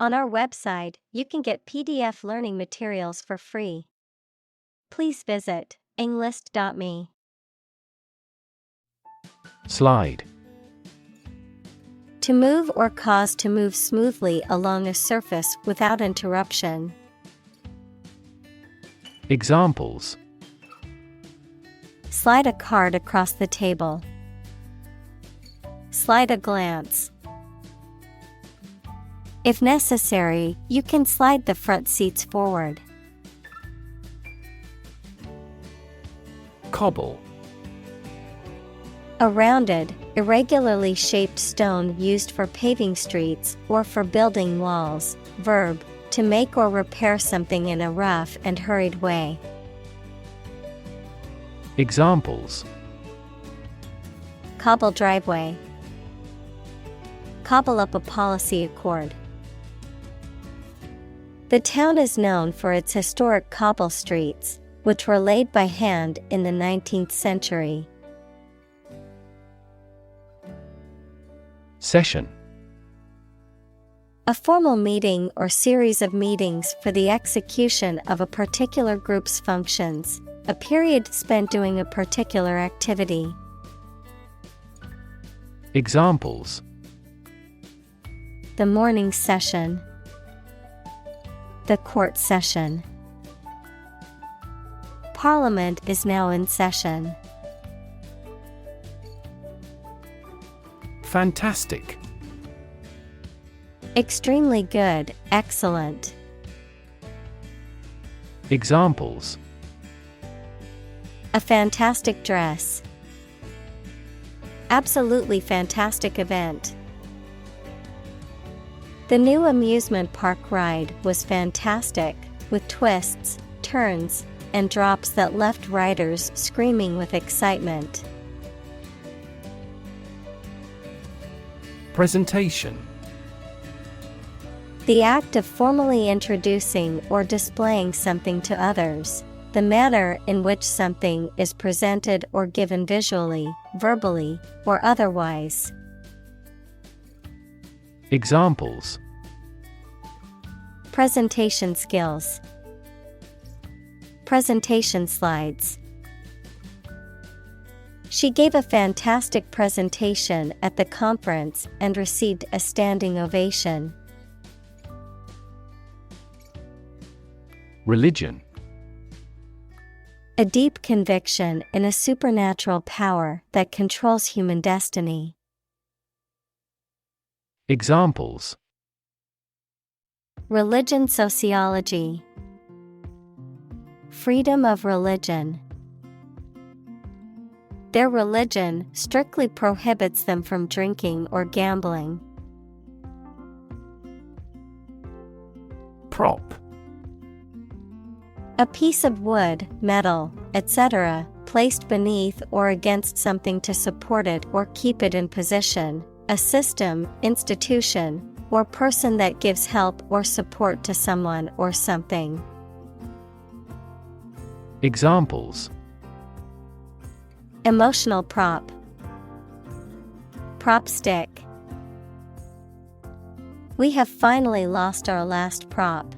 On our website, you can get PDF learning materials for free. Please visit englist.me. Slide. To move or cause to move smoothly along a surface without interruption. Examples: Slide a card across the table. Slide a glance. If necessary, you can slide the front seats forward. Cobble. A rounded, irregularly shaped stone used for paving streets or for building walls. Verb, to make or repair something in a rough and hurried way. Examples: Cobble driveway. Cobble up a policy accord. The town is known for its historic cobble streets, which were laid by hand in the 19th century. Session. A formal meeting or series of meetings for the execution of a particular group's functions, a period spent doing a particular activity. Examples: The morning session. The court session. Parliament is now in session. Fantastic. Extremely good, excellent. Examples: A fantastic dress. Absolutely fantastic event. The new amusement park ride was fantastic, with twists, turns, and drops that left riders screaming with excitement. Presentation. The act of formally introducing or displaying something to others. The manner in which something is presented or given visually, verbally, or otherwise. Examples: Presentation skills. Presentation slides. She gave a fantastic presentation at the conference and received a standing ovation. Religion. A deep conviction in a supernatural power that controls human destiny. Examples: Religion sociology. Freedom of religion. Their religion strictly prohibits them from drinking or gambling. Prop. A piece of wood, metal, etc., placed beneath or against something to support it or keep it in position. A system, institution, or person that gives help or support to someone or something. Examples: Emotional prop. Prop stick. We have finally lost our last prop.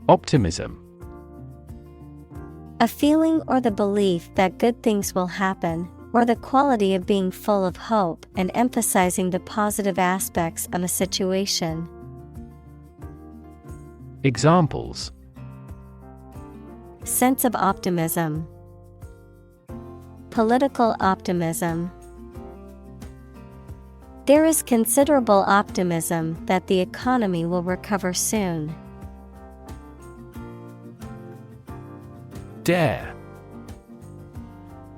Optimism. A feeling or the belief that good things will happen, or the quality of being full of hope and emphasizing the positive aspects of a situation. Examples: Sense of optimism. Political optimism. There is considerable optimism that the economy will recover soon. Dare.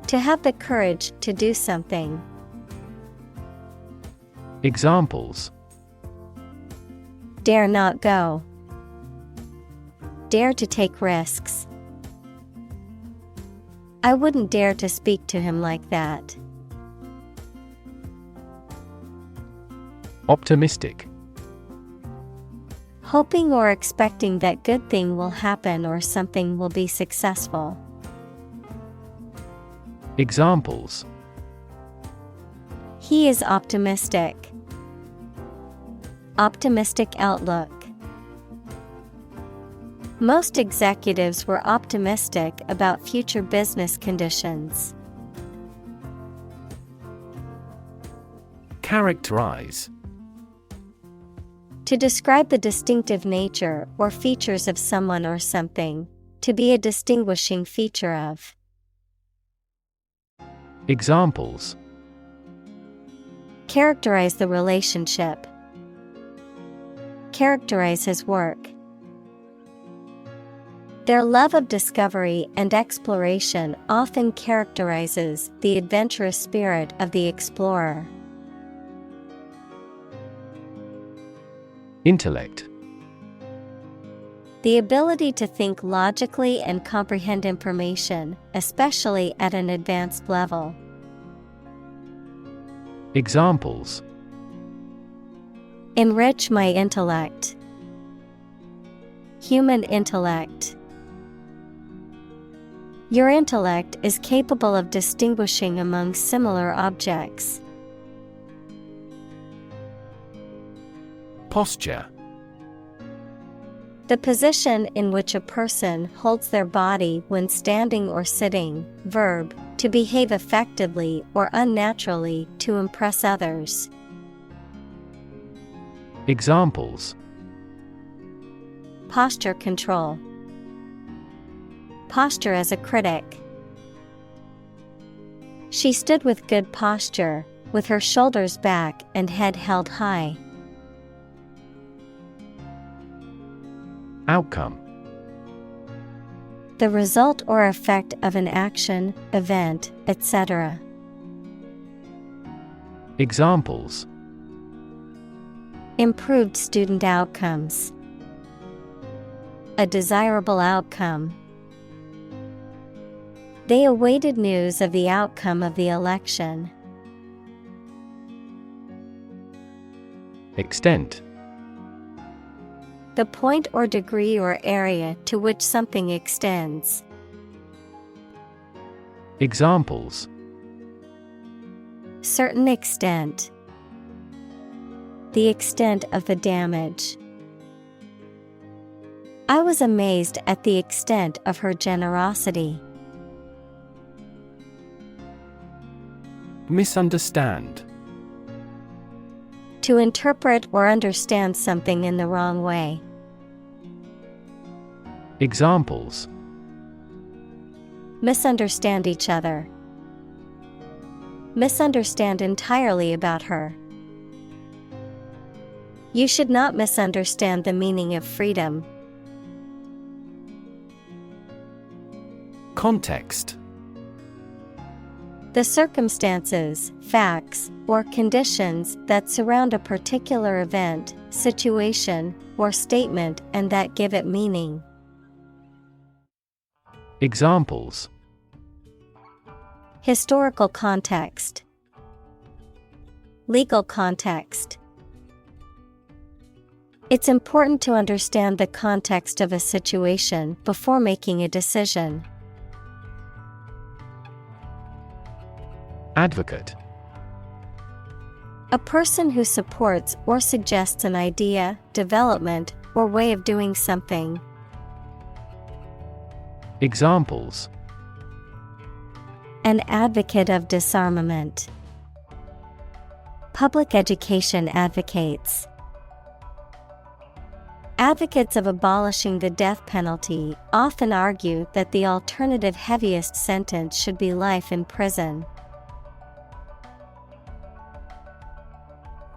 To have the courage to do something. Examples: Dare not go. Dare to take risks. I wouldn't dare to speak to him like that. Optimistic. Hoping or expecting that good thing will happen or something will be successful. Examples: He is optimistic. optimistic outlook. Most executives were optimistic about future business conditions. Characterize. To describe the distinctive nature or features of someone or something. To be a distinguishing feature of. Examples. Characterize the relationship. Characterize his work. Their love of discovery and exploration often characterizes the adventurous spirit of the explorer. Intellect. The ability to think logically and comprehend information, especially at an advanced level. Examples. Enrich my intellect. Human intellect. Your intellect is capable of distinguishing among similar objects. Posture. The position in which a person holds their body when standing or sitting. Verb, to behave effectively or unnaturally to impress others. Examples. Posture control. Posture as a critic. She stood with good posture, with her shoulders back and head held high. Outcome. The result or effect of an action, event, etc. Examples. Improved student outcomes. A desirable outcome. They awaited news of the outcome of the election. Extent. The point or degree or area to which something extends. Examples. Certain extent. The extent of the damage. I was amazed at the extent of her generosity. Misunderstand. To interpret or understand something in the wrong way. Examples. Misunderstand each other. Misunderstand entirely about her. You should not misunderstand the meaning of freedom. Context. The circumstances, facts, or conditions that surround a particular event, situation, or statement and that give it meaning. Examples. Historical context. Legal context. It's important to understand the context of a situation before making a decision. Advocate. A person who supports or suggests an idea, development, or way of doing something. Examples. An advocate of disarmament. Public education advocates. Advocates of abolishing the death penalty often argue that the alternative heaviest sentence should be life in prison.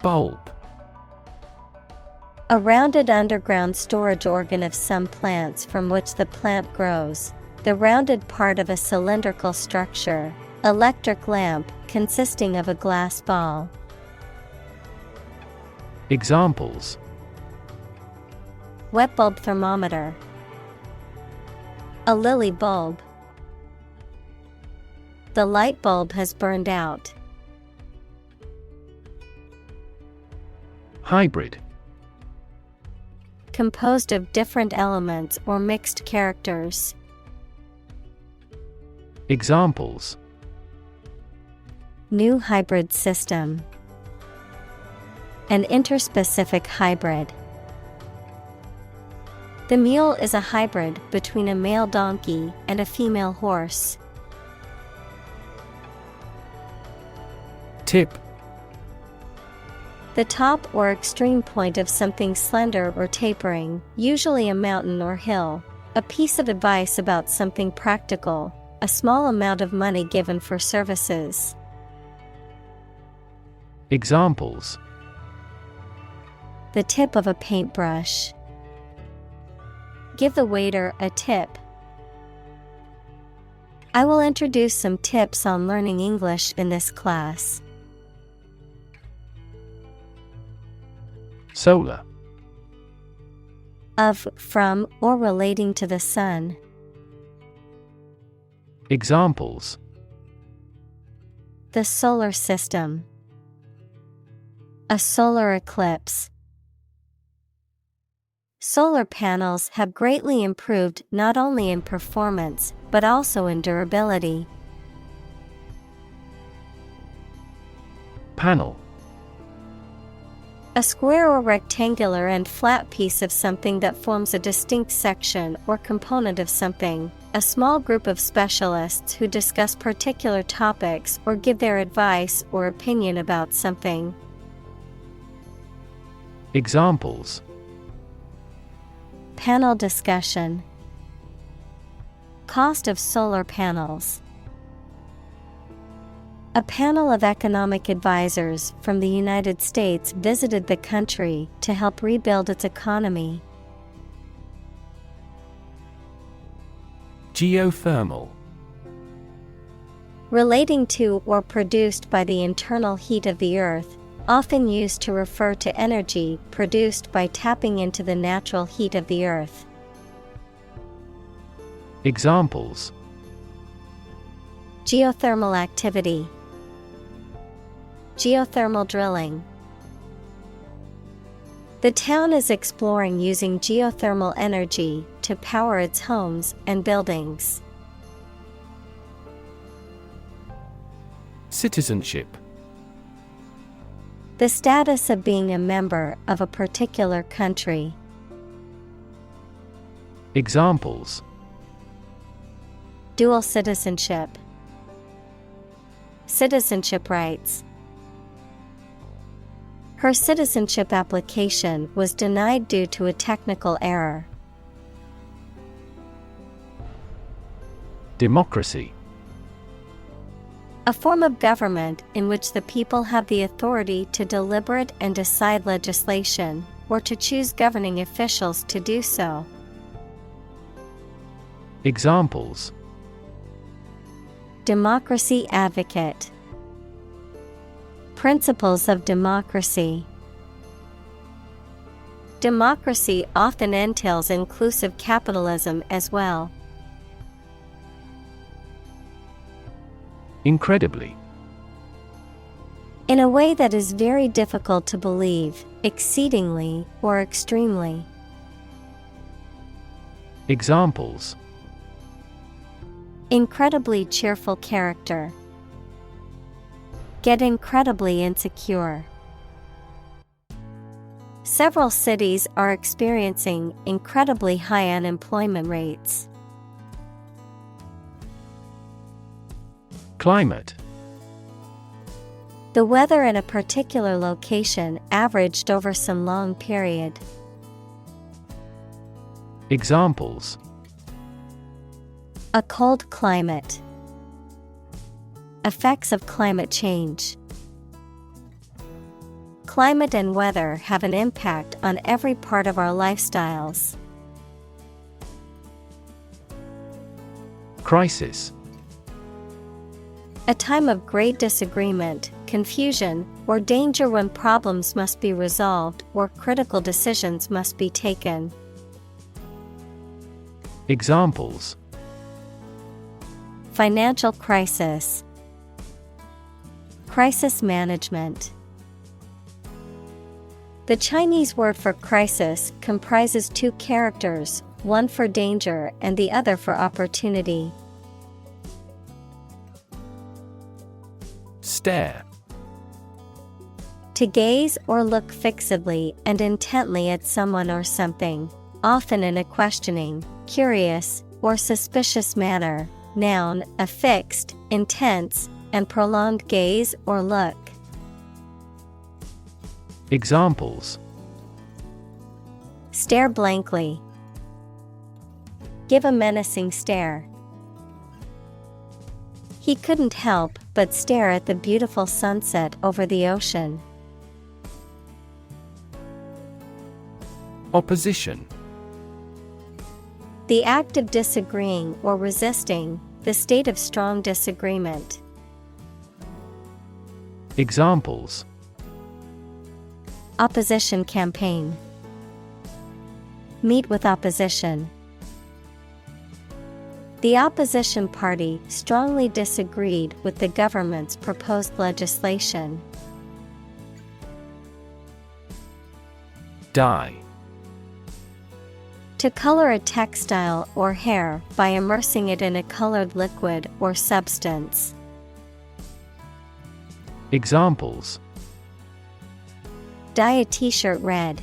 Bulb. A rounded underground storage organ of some plants from which the plant grows. The rounded part of a cylindrical structure. Electric lamp consisting of a glass ball. Examples. Wet bulb thermometer. A lily bulb. The light bulb has burned out. Hybrid. Composed of different elements or mixed characters. Examples. New hybrid system. an interspecific hybrid. The mule is a hybrid between a male donkey and a female horse. Tip. The top or extreme point of something slender or tapering, usually a mountain or hill. A piece of advice about something practical, a small amount of money given for services. Examples: the tip of a paintbrush. Give the waiter a tip. I will introduce some tips on learning English in this class. Solar. Of, from, or relating to the sun. Examples: the solar system. A solar eclipse. Solar panels have greatly improved not only in performance, but also in durability. Panel. A square or rectangular and flat piece of something that forms a distinct section or component of something. A small group of specialists who discuss particular topics or give their advice or opinion about something. Examples: panel discussion. Cost of solar panels. A panel of economic advisors from the United States visited the country to help rebuild its economy. Geothermal. Relating to or produced by the internal heat of the earth, often used to refer to energy produced by tapping into the natural heat of the earth. Examples: geothermal activity. Geothermal drilling. The town is exploring using geothermal energy to power its homes and buildings. Citizenship. The status of being a member of a particular country. Examples: dual citizenship. Citizenship rights. Her citizenship application was denied due to a technical error. Democracy. A form of government in which the people have the authority to deliberate and decide legislation, or to choose governing officials to do so. Examples: democracy advocate. Principles of democracy. Democracy often entails inclusive capitalism as well. Incredibly. In a way that is very difficult to believe, exceedingly, or extremely. Examples: incredibly cheerful character. Get incredibly insecure. Several cities are experiencing incredibly high unemployment rates. Climate. The weather in a particular location averaged over some long period. Examples: a cold climate. Effects of climate change. Climate and weather have an impact on every part of our lifestyles. Crisis. A time of great disagreement, confusion, or danger when problems must be resolved or critical decisions must be taken. Examples: financial crisis. Crisis management. The Chinese word for crisis comprises two characters, one for danger and the other for opportunity. Stare. To gaze or look fixedly and intently at someone or something, often in a questioning, curious, or suspicious manner. Noun, a fixed, intense, and prolonged gaze or look. Examples: Stare blankly. Give a menacing stare. He couldn't help but stare at the beautiful sunset over the ocean. Opposition. The act of disagreeing or resisting, the state of strong disagreement. Examples: Opposition campaign. Meet with opposition. The opposition party strongly disagreed with the government's proposed legislation. Dye. To color a textile or hair by immersing it in a colored liquid or substance. Examples: Dye a t-shirt red.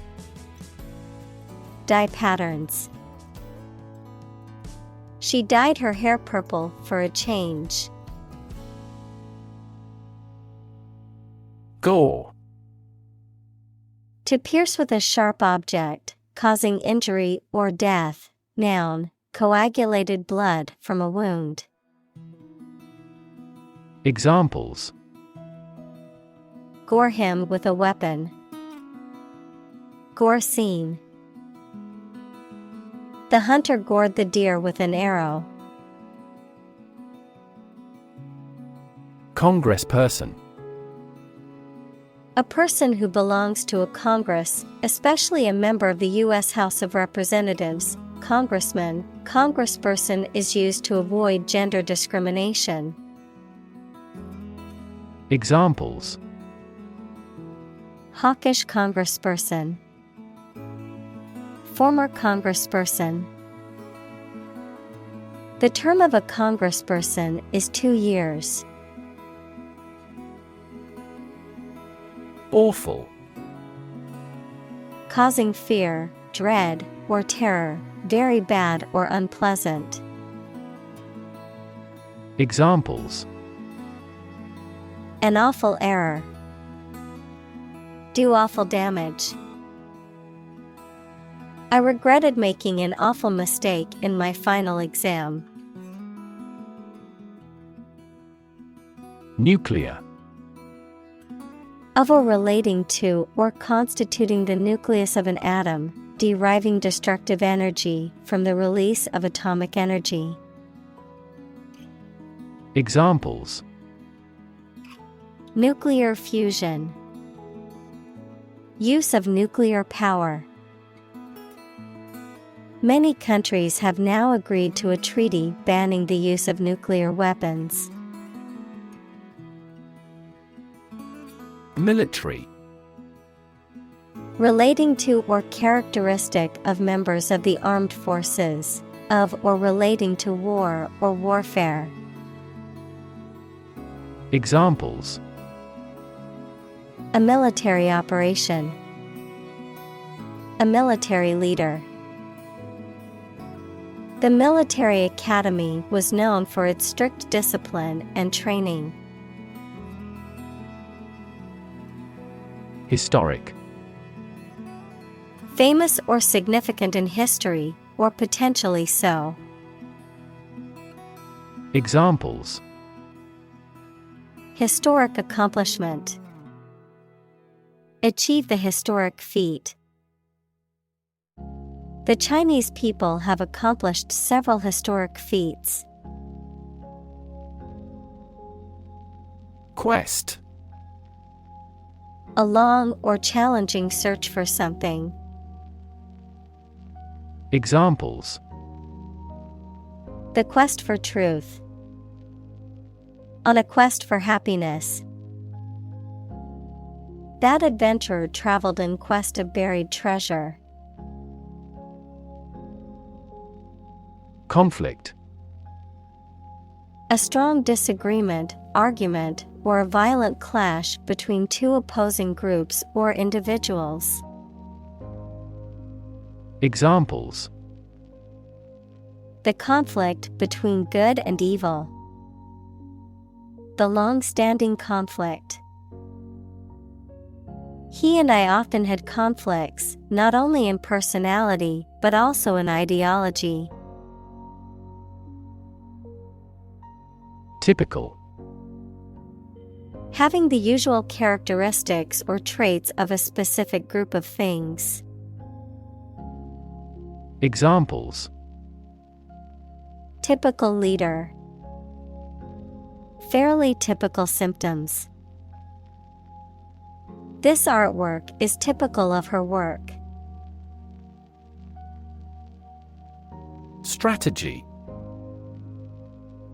Dye patterns. She dyed her hair purple for a change. Gore. To pierce with a sharp object, causing injury or death. Noun, coagulated blood from a wound. Examples: Gore him with a weapon. Gore scene. The hunter gored the deer with an arrow. Congressperson. A person who belongs to a Congress, especially a member of the U.S. House of Representatives. Congressman, congressperson is used to avoid gender discrimination. Examples: Hawkish congressperson. Former congressperson. The term of a congressperson is 2 years. Awful. Causing fear, dread, or terror, very bad or unpleasant. Examples: An awful error. Do awful damage. I regretted making an awful mistake in my final exam. Nuclear. Of or relating to or constituting the nucleus of an atom, deriving destructive energy from the release of atomic energy. Examples: Nuclear fusion. Use of nuclear power. Many countries have now agreed to a treaty banning the use of nuclear weapons. Military. Relating to or characteristic of members of the armed forces, of or relating to war or warfare. Examples: A military operation. A military leader. The military academy was known for its strict discipline and training. Historic. Famous or significant in history, or potentially so. Examples: Historic accomplishment. Achieve the historic feat. The Chinese people have accomplished several historic feats. Quest. A long or challenging search for something. Examples: The quest for truth. On a quest for happiness. That adventurer traveled in quest of buried treasure. Conflict. A strong disagreement, argument, or a violent clash between two opposing groups or individuals. Examples: The conflict between good and evil. The long-standing conflict. He and I often had conflicts, not only in personality, but also in ideology. Typical: Having the usual characteristics or traits of a specific group of things. Examples: Typical leader. Fairly typical symptoms. This artwork is typical of her work. Strategy: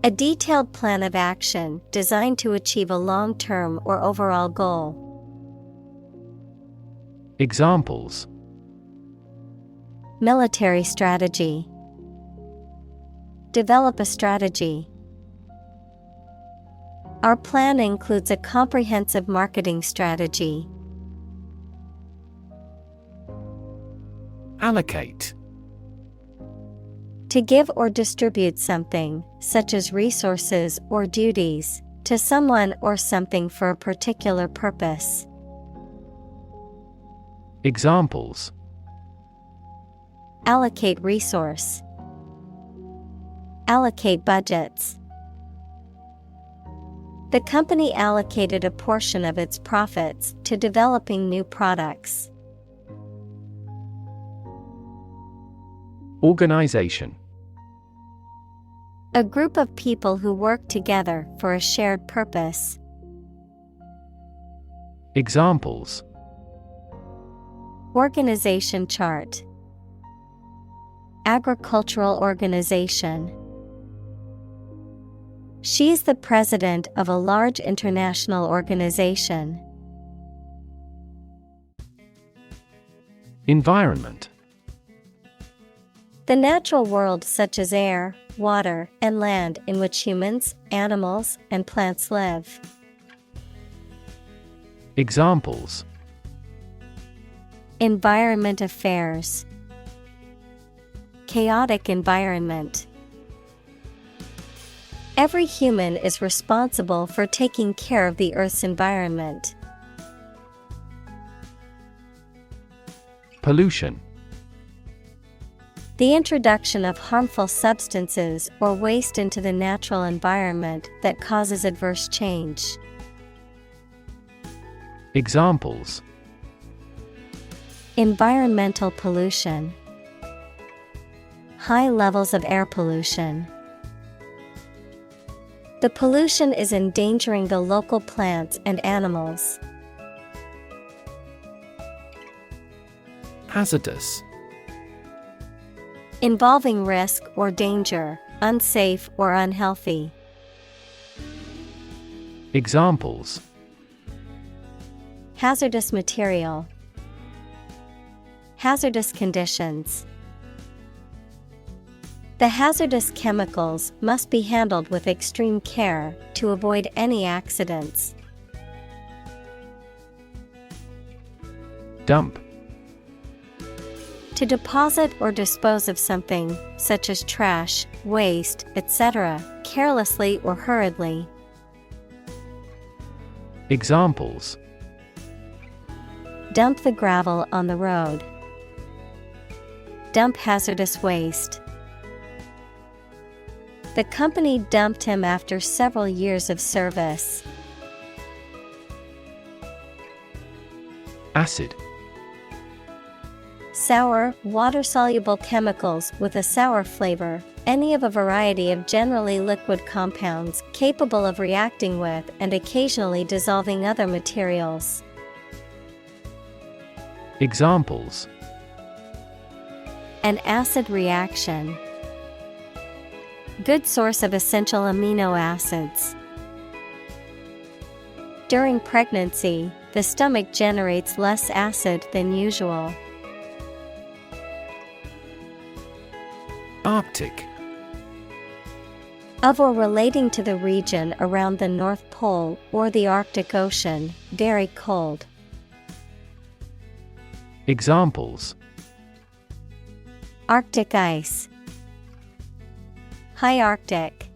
A detailed plan of action designed to achieve a long-term or overall goal. Examples: Military strategy. Develop a strategy. Our plan includes a comprehensive marketing strategy. Allocate: To give or distribute something, such as resources or duties, to someone or something for a particular purpose. Examples: Allocate resource. Allocate budgets. The company allocated a portion of its profits to developing new products. Organization: A group of people who work together for a shared purpose. Examples: Organization chart. Agricultural organization. She is the president of a large international organization. Environment: The natural world such as air, water, and land in which humans, animals, and plants live. Examples: Environment affairs. Chaotic environment. Every human is responsible for taking care of the Earth's environment. Pollution: The introduction of harmful substances or waste into the natural environment that causes adverse change. Examples: Environmental pollution. High levels of air pollution. The pollution is endangering the local plants and animals. Hazardous: Involving risk or danger, unsafe or unhealthy. Examples: Hazardous material. Hazardous conditions. The hazardous chemicals must be handled with extreme care to avoid any accidents. Dump: To deposit or dispose of something, such as trash, waste, etc., carelessly or hurriedly. Examples: Dump the gravel on the road. Dump hazardous waste. The company dumped him after several years of service. Acid: Sour, water-soluble chemicals with a sour flavor, any of a variety of generally liquid compounds capable of reacting with and occasionally dissolving other materials. Examples: An acid reaction. Good source of essential amino acids. During pregnancy, the stomach generates less acid than usual. Arctic: Of or relating to the region around the North Pole or the Arctic Ocean, very cold. Examples: Arctic ice. High Arctic.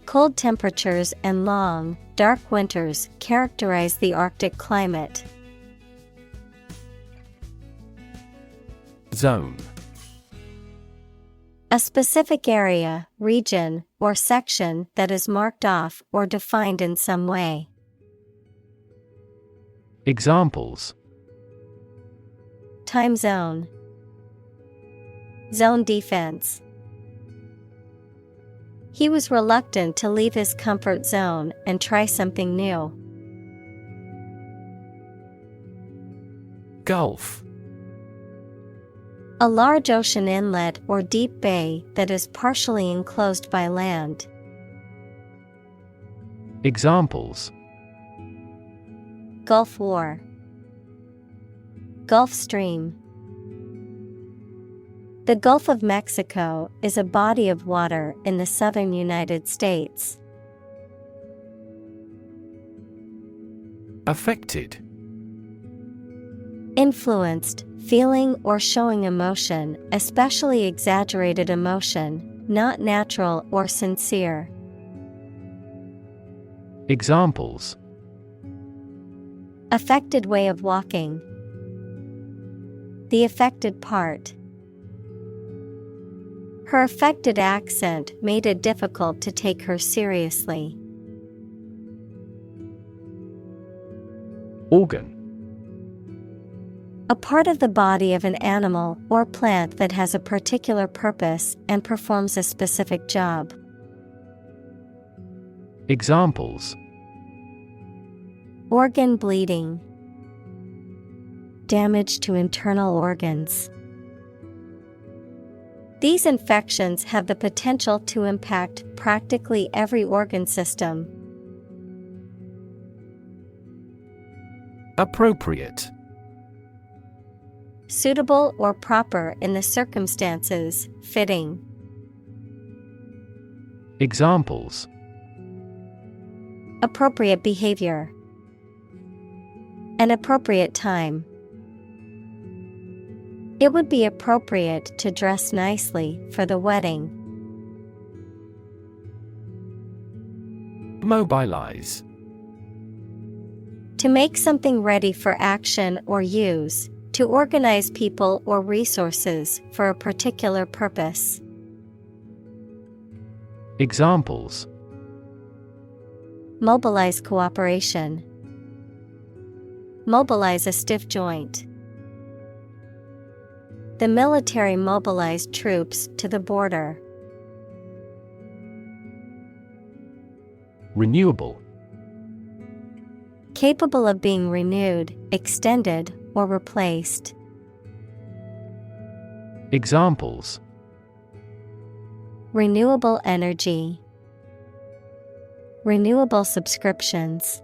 Cold temperatures and long, dark winters characterize the Arctic climate. Zone. A specific area, region, or section that is marked off or defined in some way. Examples: Time zone. Zone defense. He was reluctant to leave his comfort zone and try something new. Gulf. A large ocean inlet or deep bay that is partially enclosed by land. Examples: Gulf War. Gulf Stream. The Gulf of Mexico is a body of water in the southern United States. Affected. Influenced, feeling or showing emotion, especially exaggerated emotion, not natural or sincere. Examples: Affected way of walking. The affected part. Her affected accent made it difficult to take her seriously. Organ. A part of the body of an animal or plant that has a particular purpose and performs a specific job. Examples: Organ bleeding. Damage to internal organs. These infections have the potential to impact practically every organ system. Appropriate. Suitable or proper in the circumstances, fitting. Examples: Appropriate behavior. An appropriate time. It would be appropriate to dress nicely for the wedding. Mobilize. To make something ready for action or use, to organize people or resources for a particular purpose. Examples: Mobilize cooperation. Mobilize a stiff joint. The military mobilized troops to the border. Renewable. Capable of being renewed, extended, or replaced. Examples: Renewable energy. Renewable subscriptions.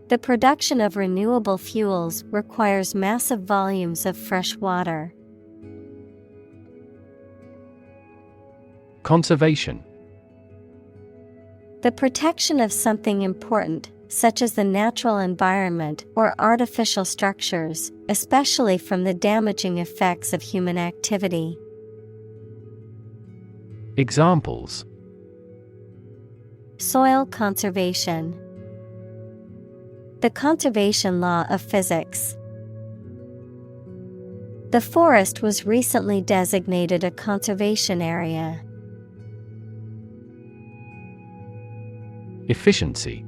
The production of renewable fuels requires massive volumes of fresh water. Conservation. The protection of something important, such as the natural environment or artificial structures, especially from the damaging effects of human activity. Examples: Soil conservation. The conservation law of physics. The forest was recently designated a conservation area. Efficiency.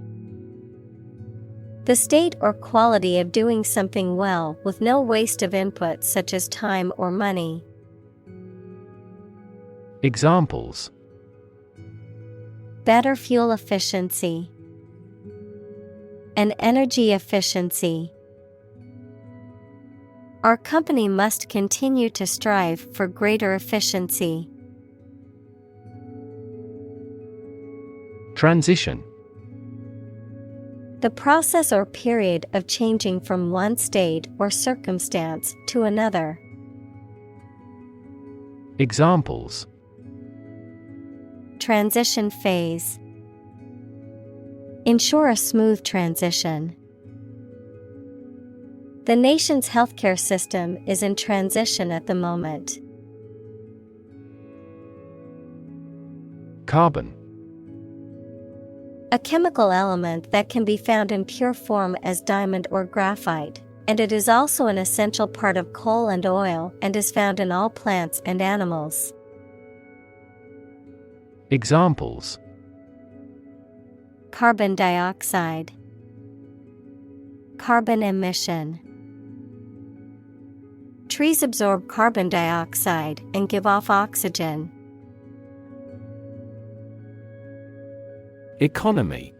The state or quality of doing something well with no waste of input such as time or money. Examples: Better fuel efficiency. And energy efficiency. Our company must continue to strive for greater efficiency. Transition. The process or period of changing from one state or circumstance to another. Examples: transition phase. Ensure a smooth transition. The nation's healthcare system is in transition at the moment. Carbon. A chemical element that can be found in pure form as diamond or graphite, and it is also an essential part of coal and oil and is found in all plants and animals. Examples: carbon dioxide, carbon emission. Trees absorb carbon dioxide and give off oxygen. Economy.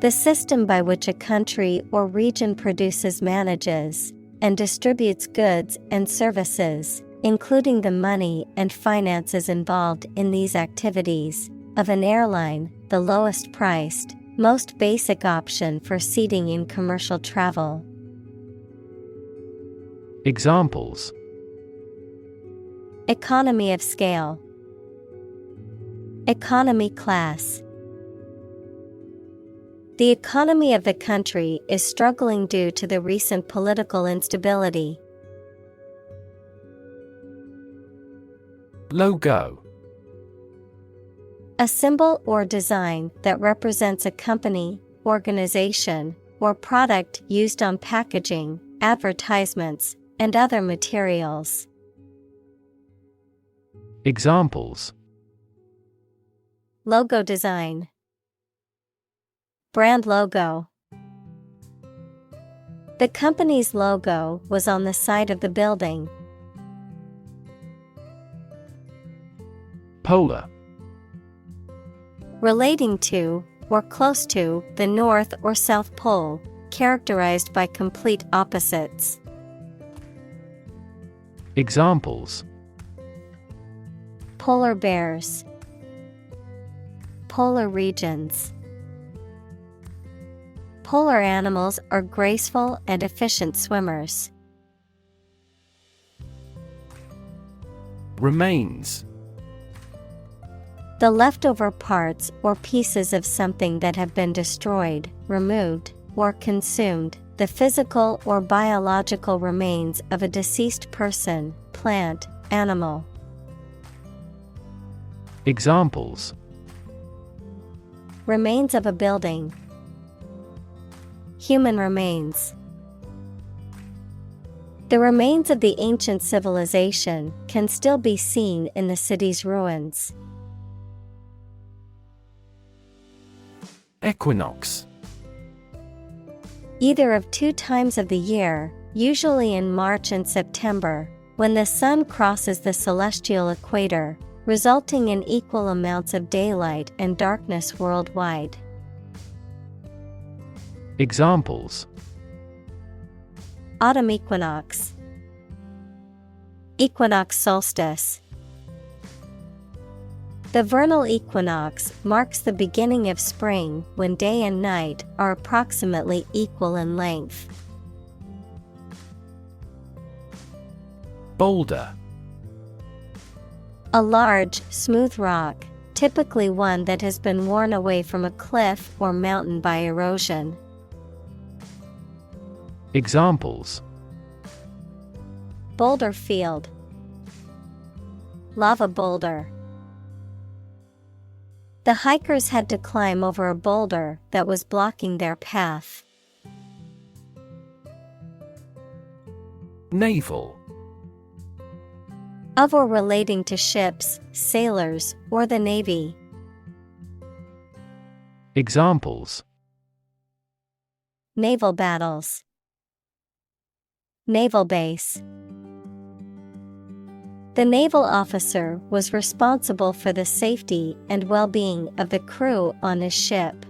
The system by which a country or region produces, manages, and distributes goods and services, including the money and finances involved in these activities, of an airline, the lowest priced, most basic option for seating in commercial travel. Examples: economy of scale, economy class. The economy of the country is struggling due to the recent political instability. Logo. A symbol or design that represents a company, organization, or product used on packaging, advertisements, and other materials. Examples: logo design, brand logo. The company's logo was on the side of the building. Polar. Relating to, or close to, the North or South Pole, characterized by complete opposites. Examples: polar bears, polar regions. Polar animals are graceful and efficient swimmers. Remains. The leftover parts or pieces of something that have been destroyed, removed, or consumed, the physical or biological remains of a deceased person, plant, animal. Examples: remains of a building, human remains. The remains of the ancient civilization can still be seen in the city's ruins. Equinox. Either of 2 times of the year, usually in March and September, when the sun crosses the celestial equator, resulting in equal amounts of daylight and darkness worldwide. Examples: autumn equinox, equinox solstice. The vernal equinox marks the beginning of spring when day and night are approximately equal in length. Boulder. A large, smooth rock, typically one that has been worn away from a cliff or mountain by erosion. Examples: boulder field, lava boulder. The hikers had to climb over a boulder that was blocking their path. Naval. Of or relating to ships, sailors, or the Navy. Examples: naval battles, naval base. The naval officer was responsible for the safety and well-being of the crew on his ship.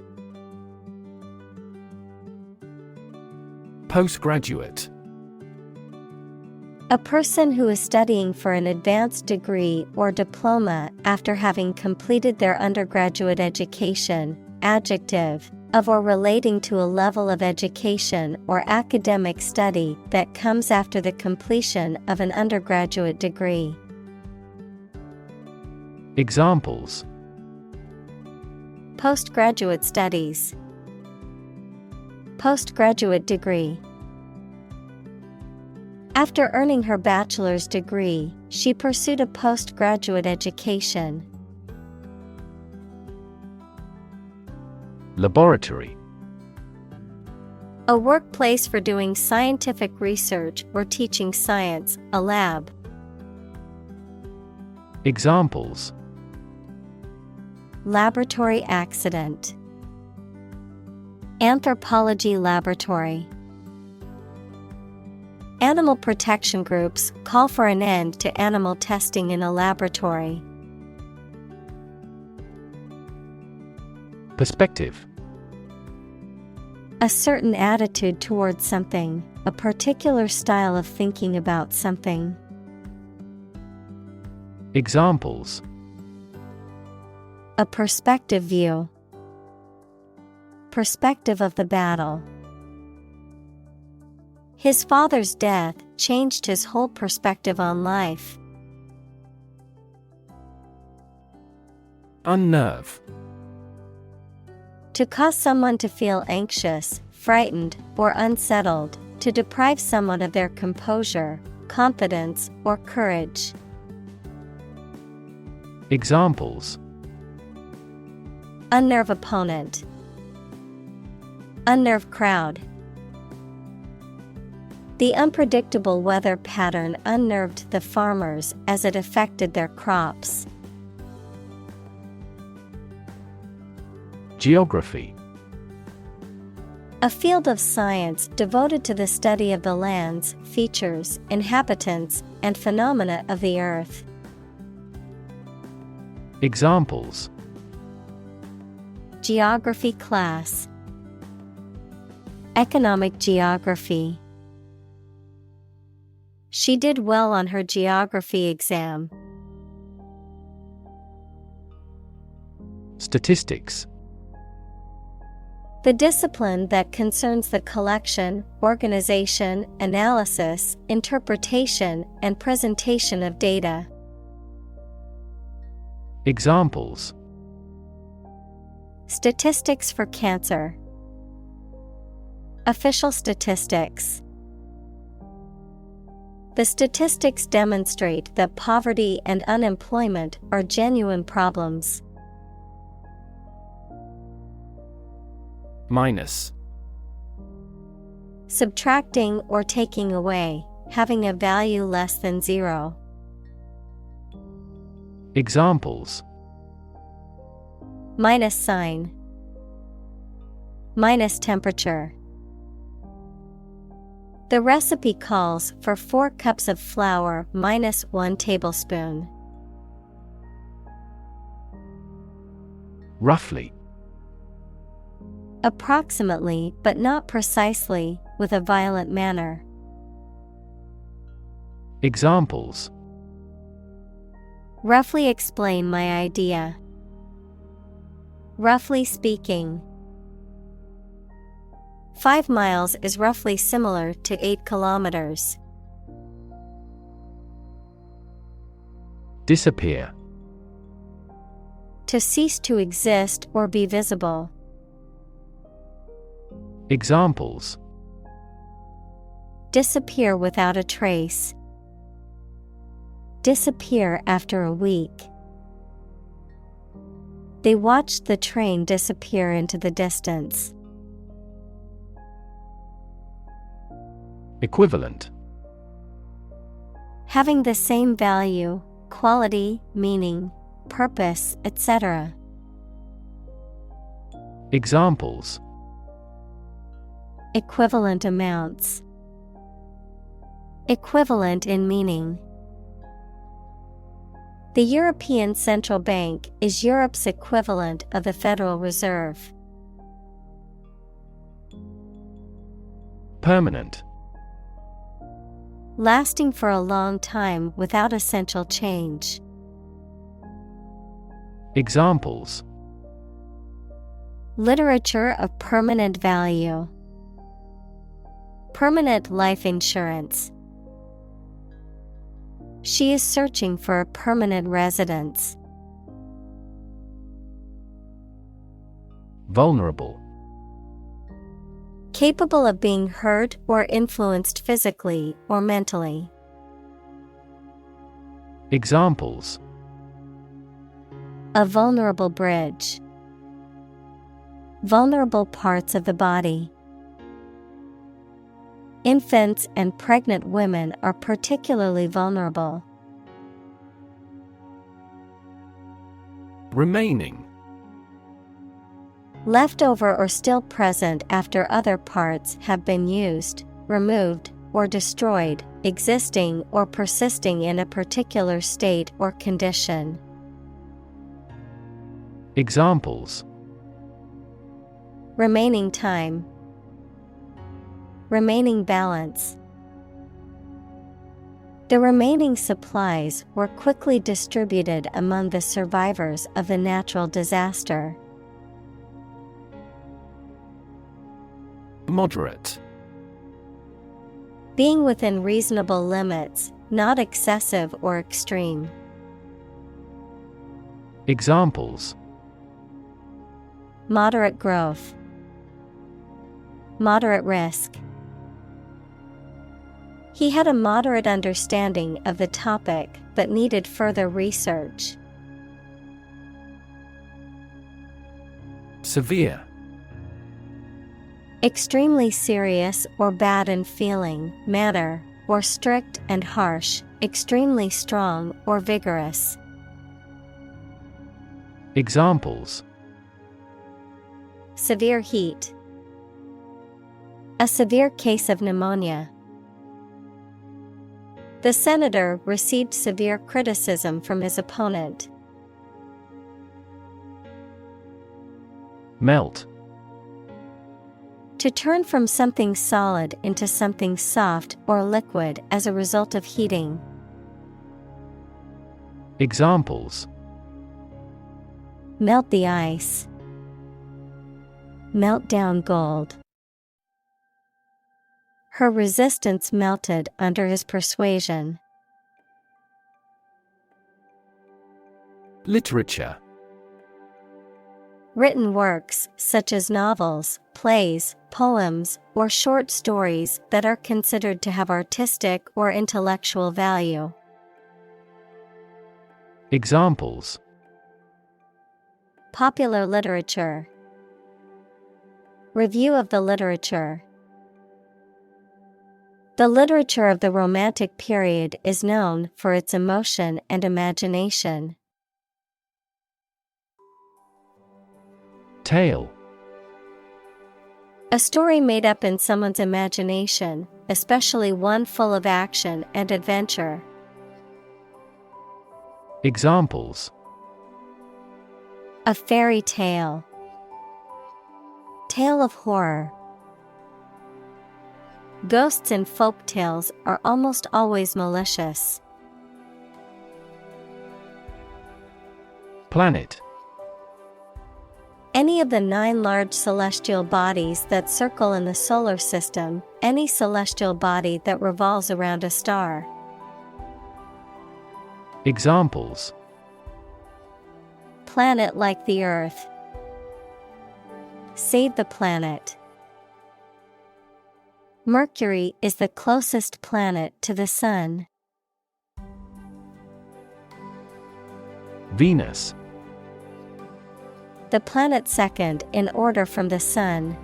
Postgraduate. A person who is studying for an advanced degree or diploma after having completed their undergraduate education. Adjective, of or relating to a level of education or academic study that comes after the completion of an undergraduate degree. Examples: postgraduate studies, postgraduate degree. After earning her bachelor's degree, she pursued a postgraduate education. Laboratory. A workplace for doing scientific research or teaching science, a lab. Examples: laboratory accident, anthropology laboratory. Animal protection groups call for an end to animal testing in a laboratory. Perspective. A certain attitude towards something, a particular style of thinking about something. Examples: a perspective view, perspective of the battle. His father's death changed his whole perspective on life. Unnerve. To cause someone to feel anxious, frightened, or unsettled, to deprive someone of their composure, confidence, or courage. Examples: unnerve opponent, unnerve crowd. The unpredictable weather pattern unnerved the farmers as it affected their crops. Geography. A field of science devoted to the study of the lands, features, inhabitants, and phenomena of the earth. Examples: geography class, economic geography. She did well on her geography exam. Statistics. The discipline that concerns the collection, organization, analysis, interpretation, and presentation of data. Examples: statistics for cancer, official statistics. The statistics demonstrate that poverty and unemployment are genuine problems. Minus. Subtracting or taking away, having a value less than zero. Examples: minus sign, minus temperature. The recipe calls for 4 cups of flour minus 1 tablespoon. Roughly. Approximately, but not precisely, with a violent manner. Examples: roughly explain my idea. Roughly speaking. 5 miles is roughly similar to 8 kilometers. Disappear. To cease to exist or be visible. Examples: disappear without a trace. Disappear after a week. They watched the train disappear into the distance. Equivalent. Having the same value, quality, meaning, purpose, etc. Examples: equivalent amounts. Equivalent in meaning. The European Central Bank is Europe's equivalent of the Federal Reserve. Permanent. Lasting for a long time without essential change. Examples: literature of permanent value. Permanent life insurance. She is searching for a permanent residence. Vulnerable. Capable of being hurt or influenced physically or mentally. Examples: A vulnerable bridge. Vulnerable parts of the body. Infants and pregnant women are particularly vulnerable. Remaining. Leftover or still present after other parts have been used, removed, or destroyed, existing or persisting in a particular state or condition. Examples: Remaining time. Remaining balance. The remaining supplies were quickly distributed among the survivors of the natural disaster. Moderate. Being within reasonable limits, not excessive or extreme. Examples: Moderate growth. Moderate risk. He had a moderate understanding of the topic but needed further research. Severe. Extremely serious or bad in feeling, manner, or strict and harsh, extremely strong or vigorous. Examples: Severe heat. A severe case of pneumonia. The senator received severe criticism from his opponent. Melt. To turn from something solid into something soft or liquid as a result of heating. Examples: Melt the ice. Melt down gold. Her resistance melted under his persuasion. Literature. Written works, such as novels, plays, poems, or short stories that are considered to have artistic or intellectual value. Examples: Popular literature. Review of the literature. The literature of the Romantic period is known for its emotion and imagination. Tale. A story made up in someone's imagination, especially one full of action and adventure. Examples: A fairy tale. Tale of horror. Ghosts in folk tales are almost always malicious. Planet. Any of the 9 large celestial bodies that circle in the solar system, any celestial body that revolves around a star. Examples: Planet like the Earth. Save the planet. Mercury is the closest planet to the Sun. Venus. The planet second in order from the Sun.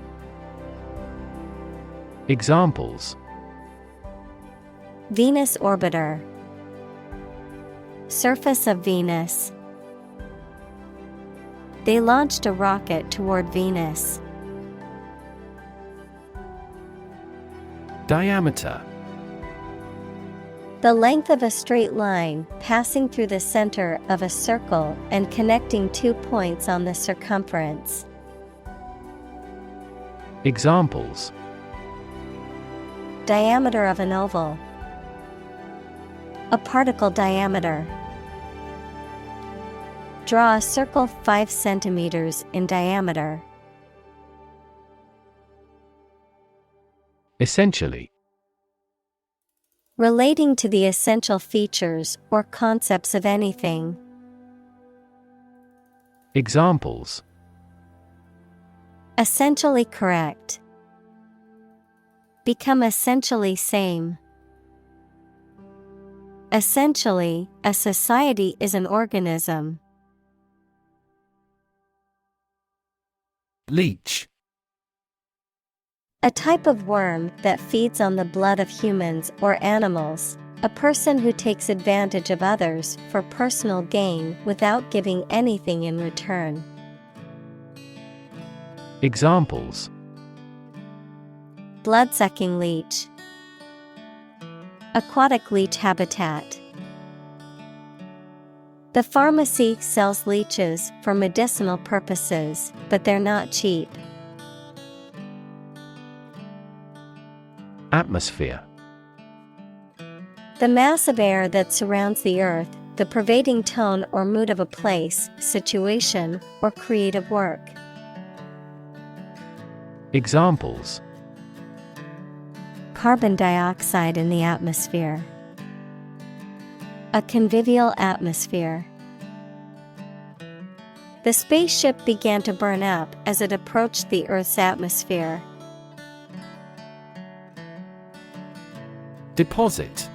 Examples: Venus orbiter. Surface of Venus. They launched a rocket toward Venus. Diameter. The length of a straight line passing through the center of a circle and connecting 2 points on the circumference. Examples: Diameter of an oval. A particle diameter. Draw a circle 5 centimeters in diameter. Essentially. Relating to the essential features or concepts of anything. Examples: Essentially correct. Become essentially same. Essentially, a society is an organism. Leech. A type of worm that feeds on the blood of humans or animals. A person who takes advantage of others for personal gain without giving anything in return. Examples: Blood-sucking leech. Aquatic leech habitat. The pharmacy sells leeches for medicinal purposes, but they're not cheap. Atmosphere. The mass of air that surrounds the earth, the pervading tone or mood of a place, situation, or creative work. Examples: Carbon dioxide in the atmosphere. A convivial atmosphere. The spaceship began to burn up as it approached the Earth's atmosphere. Deposit.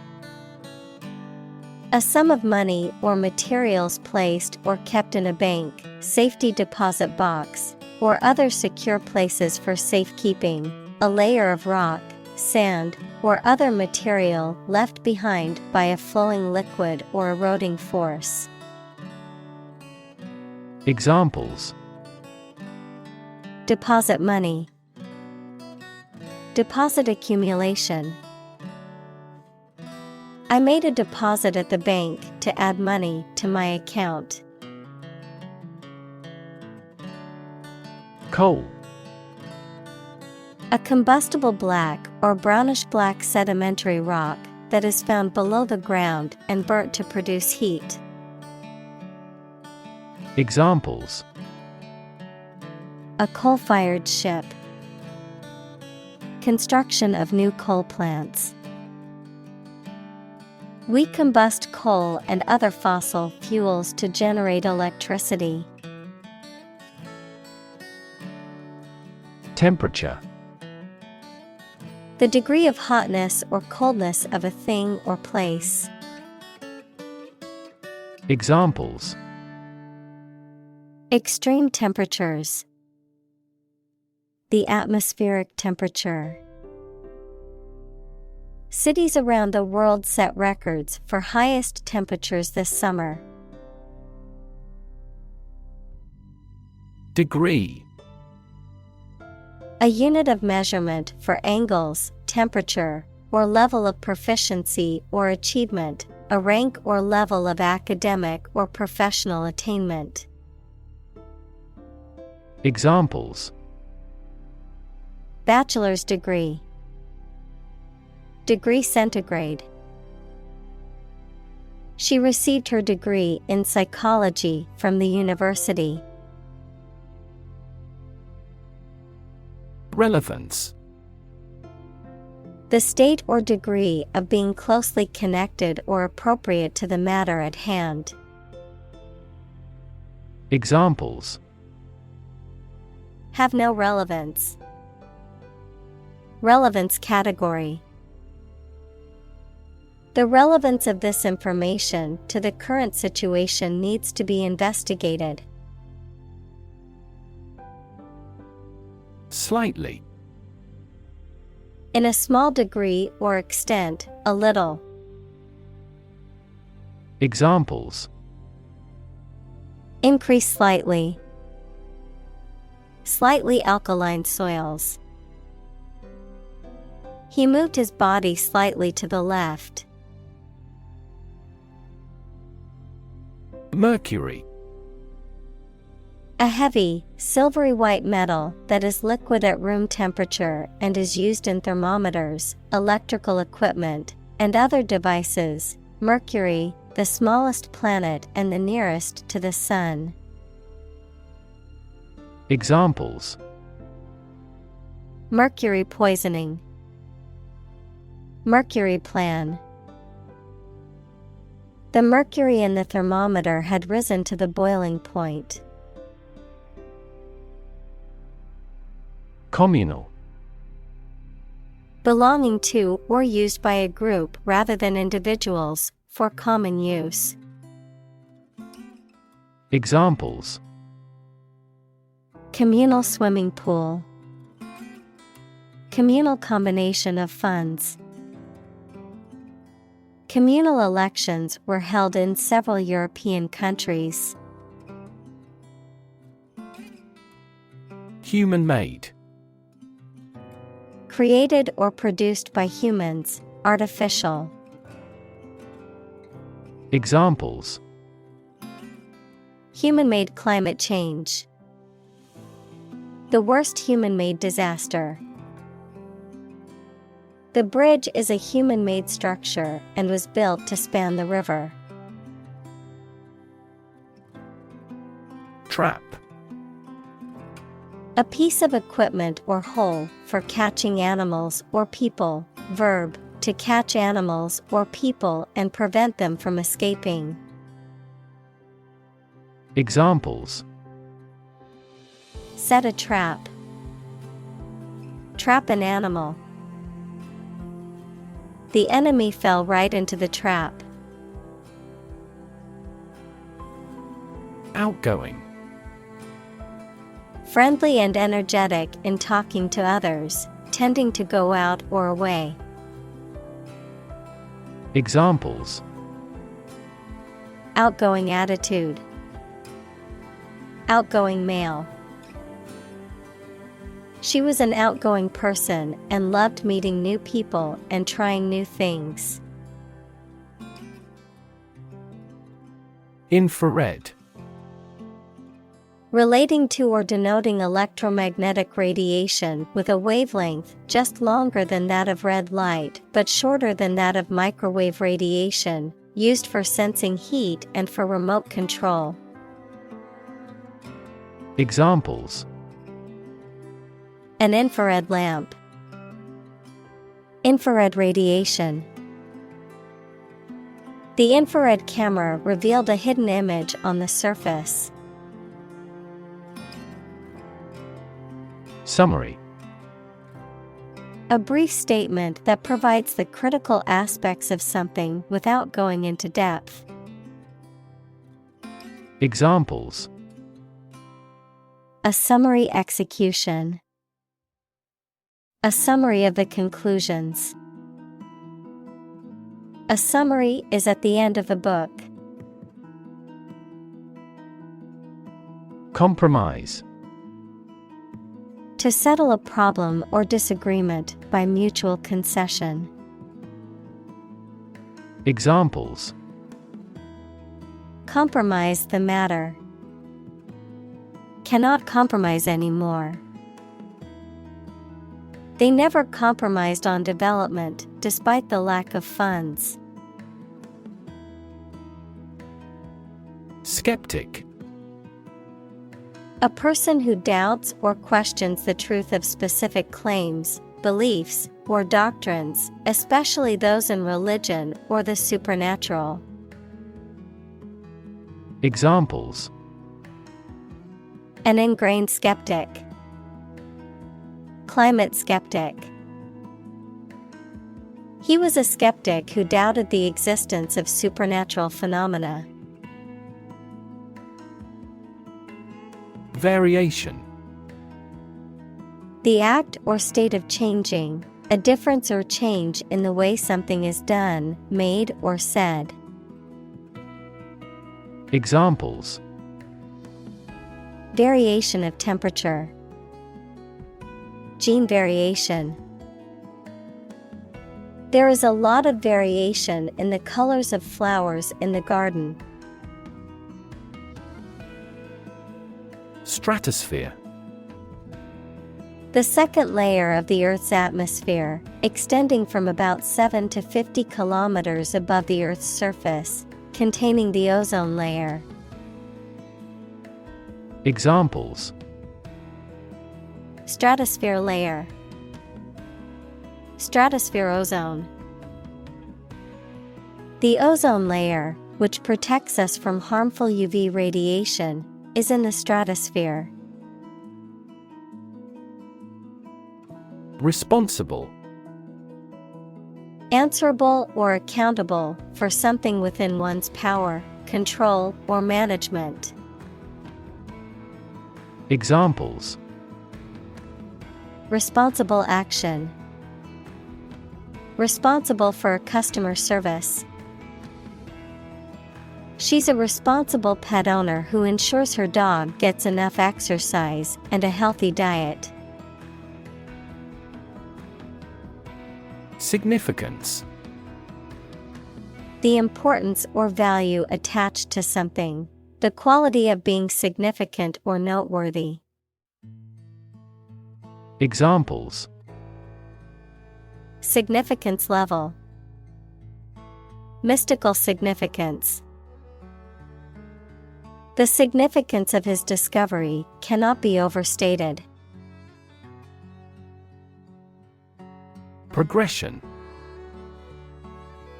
A sum of money or materials placed or kept in a bank, safety deposit box, or other secure places for safekeeping. A layer of rock, sand, or other material left behind by a flowing liquid or eroding force. Examples: Deposit money. Deposit accumulation. I made a deposit at the bank to add money to my account. Coal. A combustible black or brownish-black sedimentary rock that is found below the ground and burnt to produce heat. Examples: A coal-fired ship. Construction of new coal plants. We combust coal and other fossil fuels to generate electricity. Temperature. The degree of hotness or coldness of a thing or place. Examples: Extreme temperatures. The atmospheric temperature. Cities around the world set records for highest temperatures this summer. Degree. A unit of measurement for angles, temperature, or level of proficiency or achievement, a rank or level of academic or professional attainment. Examples: Bachelor's degree. Degree centigrade. She received her degree in psychology from the university. Relevance. The state or degree of being closely connected or appropriate to the matter at hand. Examples: Have no relevance. Relevance category. The relevance of this information to the current situation needs to be investigated. Slightly. In a small degree or extent, a little. Examples: Increase slightly. Slightly alkaline soils. He moved his body slightly to the left. Mercury. A heavy, silvery white metal that is liquid at room temperature and is used in thermometers, electrical equipment, and other devices. Mercury, the smallest planet and the nearest to the Sun. Examples: Mercury poisoning. Mercury plan. The mercury in the thermometer had risen to the boiling point. Communal. Belonging to or used by a group rather than individuals, for common use. Examples: Communal swimming pool. Communal combination of funds. Communal elections were held in several European countries. Human-made. Created or produced by humans, artificial. Examples: Human-made climate change. The worst human-made disaster. The bridge is a human-made structure and was built to span the river. Trap. A piece of equipment or hole for catching animals or people. Verb, to catch animals or people and prevent them from escaping. Examples: Set a trap. Trap an animal. The enemy fell right into the trap. Outgoing. Friendly and energetic in talking to others, tending to go out or away. Examples: Outgoing attitude. Outgoing male. She was an outgoing person and loved meeting new people and trying new things. Infrared. Relating to or denoting electromagnetic radiation with a wavelength just longer than that of red light but shorter than that of microwave radiation, used for sensing heat and for remote control. Examples: An infrared lamp. Infrared radiation. The infrared camera revealed a hidden image on the surface. Summary. A brief statement that provides the critical aspects of something without going into depth. Examples: A summary execution. A summary of the conclusions. A summary is at the end of a book. Compromise. To settle a problem or disagreement by mutual concession. Examples: Compromise the matter. Cannot compromise anymore. They never compromised on development despite the lack of funds. Skeptic. A person who doubts or questions the truth of specific claims, beliefs, or doctrines, especially those in religion or the supernatural. Examples: An ingrained skeptic. Climate skeptic. He was a skeptic who doubted the existence of supernatural phenomena. Variation. The act or state of changing, a difference or change in the way something is done, made, or said. Examples: Variation of temperature. Gene variation. There is a lot of variation in the colors of flowers in the garden. Stratosphere. The second layer of the Earth's atmosphere, extending from about 7 to 50 kilometers above the Earth's surface, containing the ozone layer. Examples: Stratosphere layer. Stratosphere ozone. The ozone layer, which protects us from harmful UV radiation, is in the stratosphere. Responsible. Answerable or accountable for something within one's power, control, or management. Examples: Responsible action. Responsible for customer service. She's a responsible pet owner who ensures her dog gets enough exercise and a healthy diet. Significance. The importance or value attached to something. The quality of being significant or noteworthy. Examples: Significance level. Mystical significance. The significance of his discovery cannot be overstated. Progression.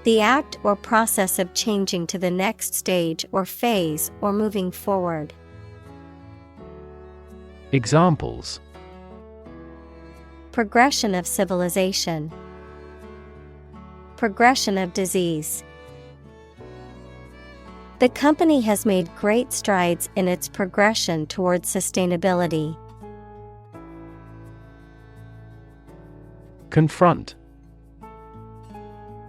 The act or process of changing to the next stage or phase or moving forward. Examples: Progression of civilization. Progression of disease. The company has made great strides in its progression towards sustainability. Confront.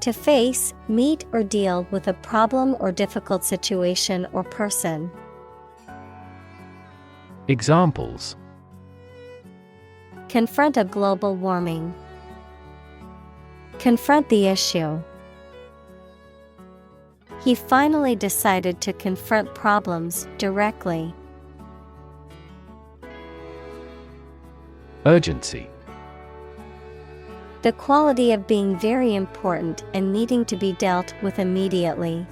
To face, meet, or deal with a problem or difficult situation or person. Examples: Confront a global warming. Confront the issue. He finally decided to confront problems directly. Urgency. The quality of being very important and needing to be dealt with immediately.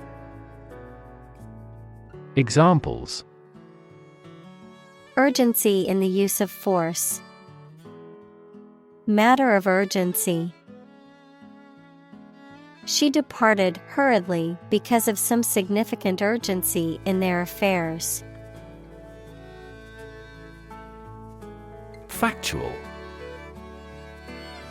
Examples: Urgency in the use of force. Matter of urgency. She departed hurriedly because of some significant urgency in their affairs. Factual.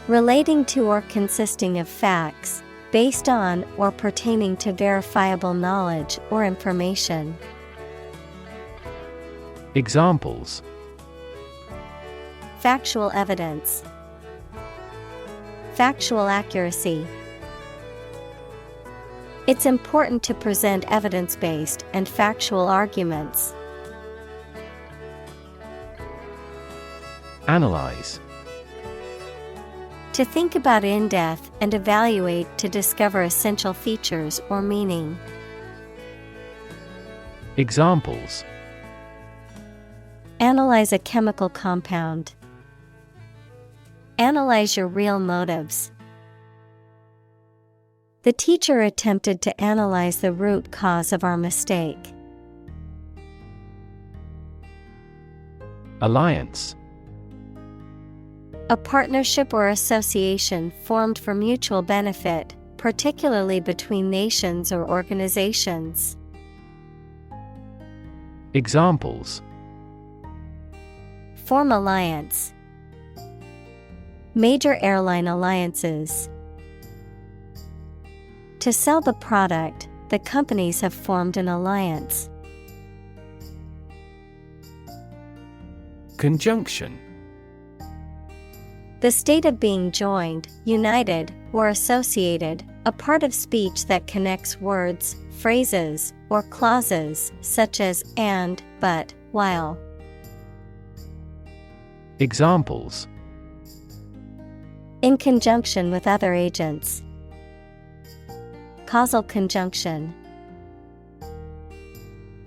Relating to or consisting of facts, based on or pertaining to verifiable knowledge or information. Examples: Factual evidence. Factual accuracy. It's important to present evidence-based and factual arguments. Analyze. To think about in depth and evaluate to discover essential features or meaning. Examples: Analyze a chemical compound. Analyze your real motives. The teacher attempted to analyze the root cause of our mistake. Alliance. A partnership or association formed for mutual benefit, particularly between nations or organizations. Examples: Form alliance. Major airline alliances. To sell the product, the companies have formed an alliance. Conjunction. The state of being joined, united, or associated, a part of speech that connects words, phrases, or clauses, such as and, but, while. Examples: In conjunction with other agents. Causal conjunction.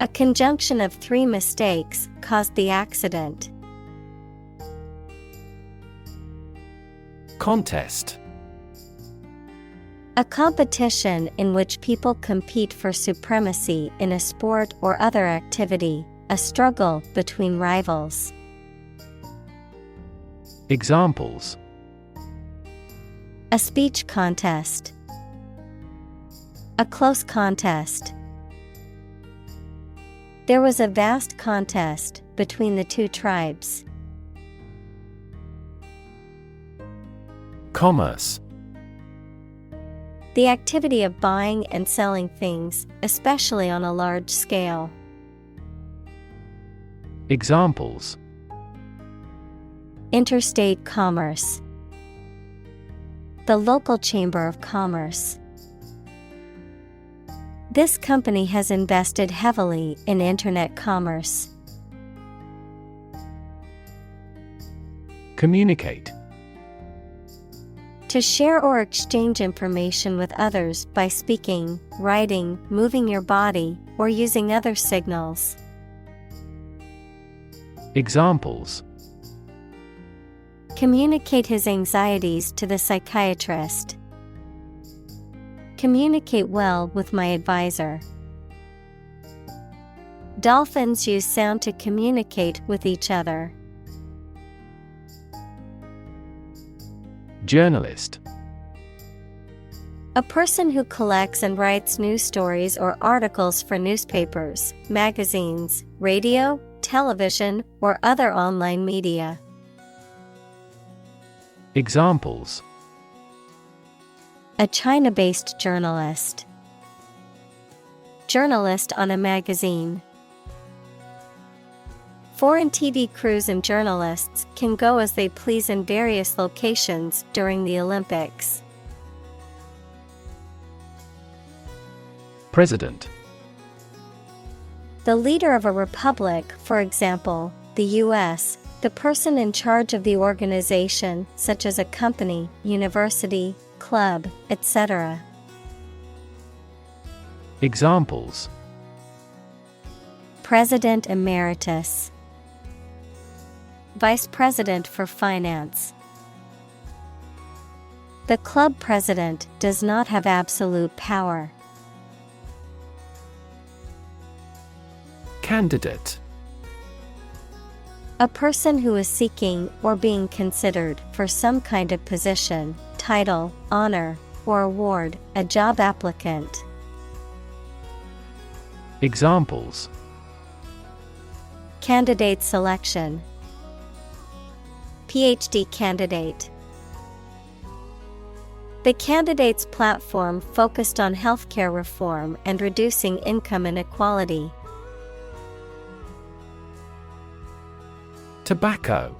A conjunction of 3 mistakes caused the accident. Contest. A competition in which people compete for supremacy in a sport or other activity, a struggle between rivals. Examples: A speech contest. A close contest. There was a vast contest between the two tribes. Commerce. The activity of buying and selling things, especially on a large scale. Examples: Interstate commerce. The local chamber of commerce. This company has invested heavily in internet commerce. Communicate. To share or exchange information with others by speaking, writing, moving your body, or using other signals. Examples: Communicate his anxieties to the psychiatrist. Communicate well with my advisor. Dolphins use sound to communicate with each other. Journalist. A person who collects and writes news stories or articles for newspapers, magazines, radio, television, or other online media. Examples: A China-based journalist. Journalist on a magazine. Foreign TV crews and journalists can go as they please in various locations during the Olympics. President. The leader of a republic, for example, the U.S., the person in charge of the organization, such as a company, university, club, etc. Examples: President Emeritus. Vice President for Finance. The club president does not have absolute power. Candidate. A person who is seeking or being considered for some kind of position, title, honor, or award, a job applicant. Examples: Candidate selection. PhD candidate. The candidate's platform focused on healthcare reform and reducing income inequality. Tobacco.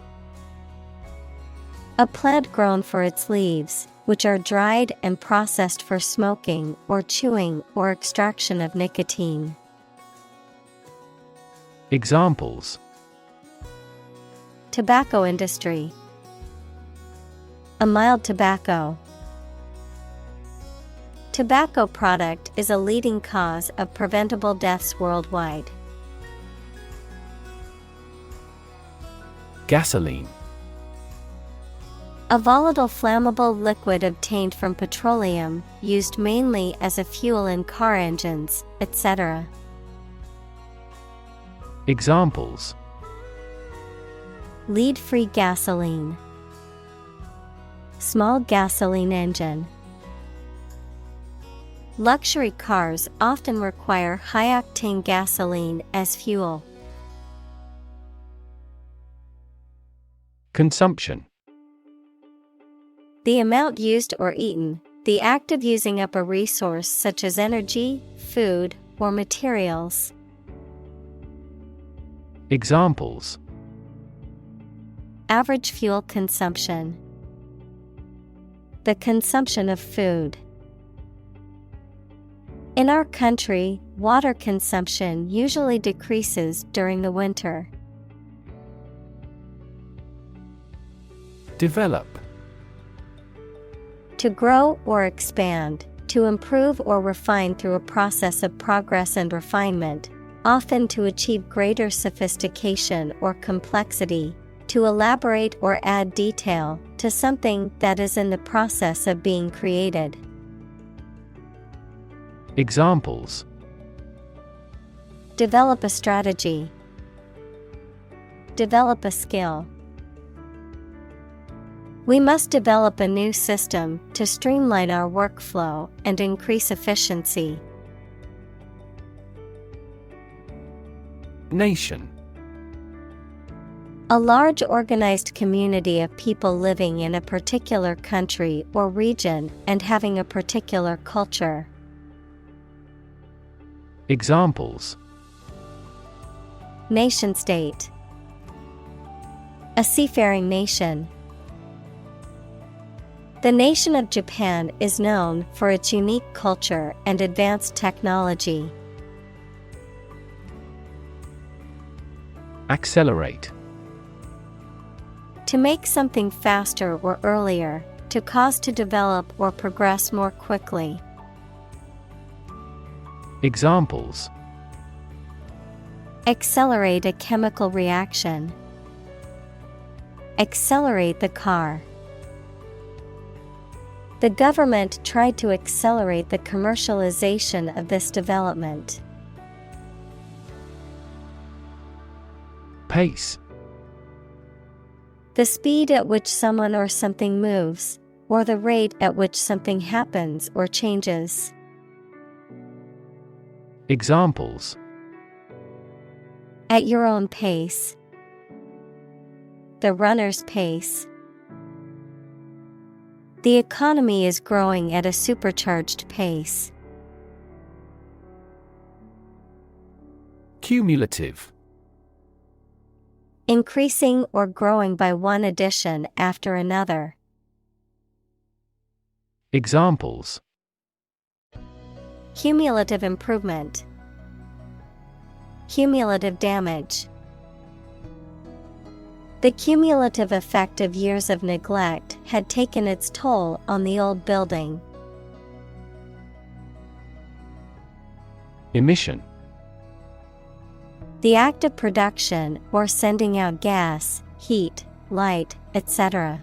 A plant grown for its leaves, which are dried and processed for smoking or chewing or extraction of nicotine. Examples: Tobacco industry. A mild tobacco. Tobacco product is a leading cause of preventable deaths worldwide. Gasoline. A volatile flammable liquid obtained from petroleum, used mainly as a fuel in car engines, etc. Examples: Lead-free gasoline. Small gasoline engine. Luxury cars often require high-octane gasoline as fuel. Consumption. The amount used or eaten, the act of using up a resource such as energy, food, or materials. Examples: Average fuel consumption. The consumption of food. In our country, water consumption usually decreases during the winter. Develop. To grow or expand, to improve or refine through a process of progress and refinement, often to achieve greater sophistication or complexity, to elaborate or add detail to something that is in the process of being created. Examples: Develop a strategy. Develop a skill. We must develop a new system to streamline our workflow and increase efficiency. Nation. A large organized community of people living in a particular country or region and having a particular culture. Examples: Nation-state. A seafaring nation. The nation of Japan is known for its unique culture and advanced technology. Accelerate. To make something faster or earlier, to cause to develop or progress more quickly. Examples: Accelerate a chemical reaction. Accelerate the car. The government tried to accelerate the commercialization of this development. Pace. The speed at which someone or something moves, or the rate at which something happens or changes. Examples: At your own pace. The runner's pace. The economy is growing at a supercharged pace. Cumulative. Increasing or growing by one addition after another. Examples: Cumulative improvement. Cumulative damage. The cumulative effect of years of neglect had taken its toll on the old building. Emission. The act of production or sending out gas, heat, light, etc.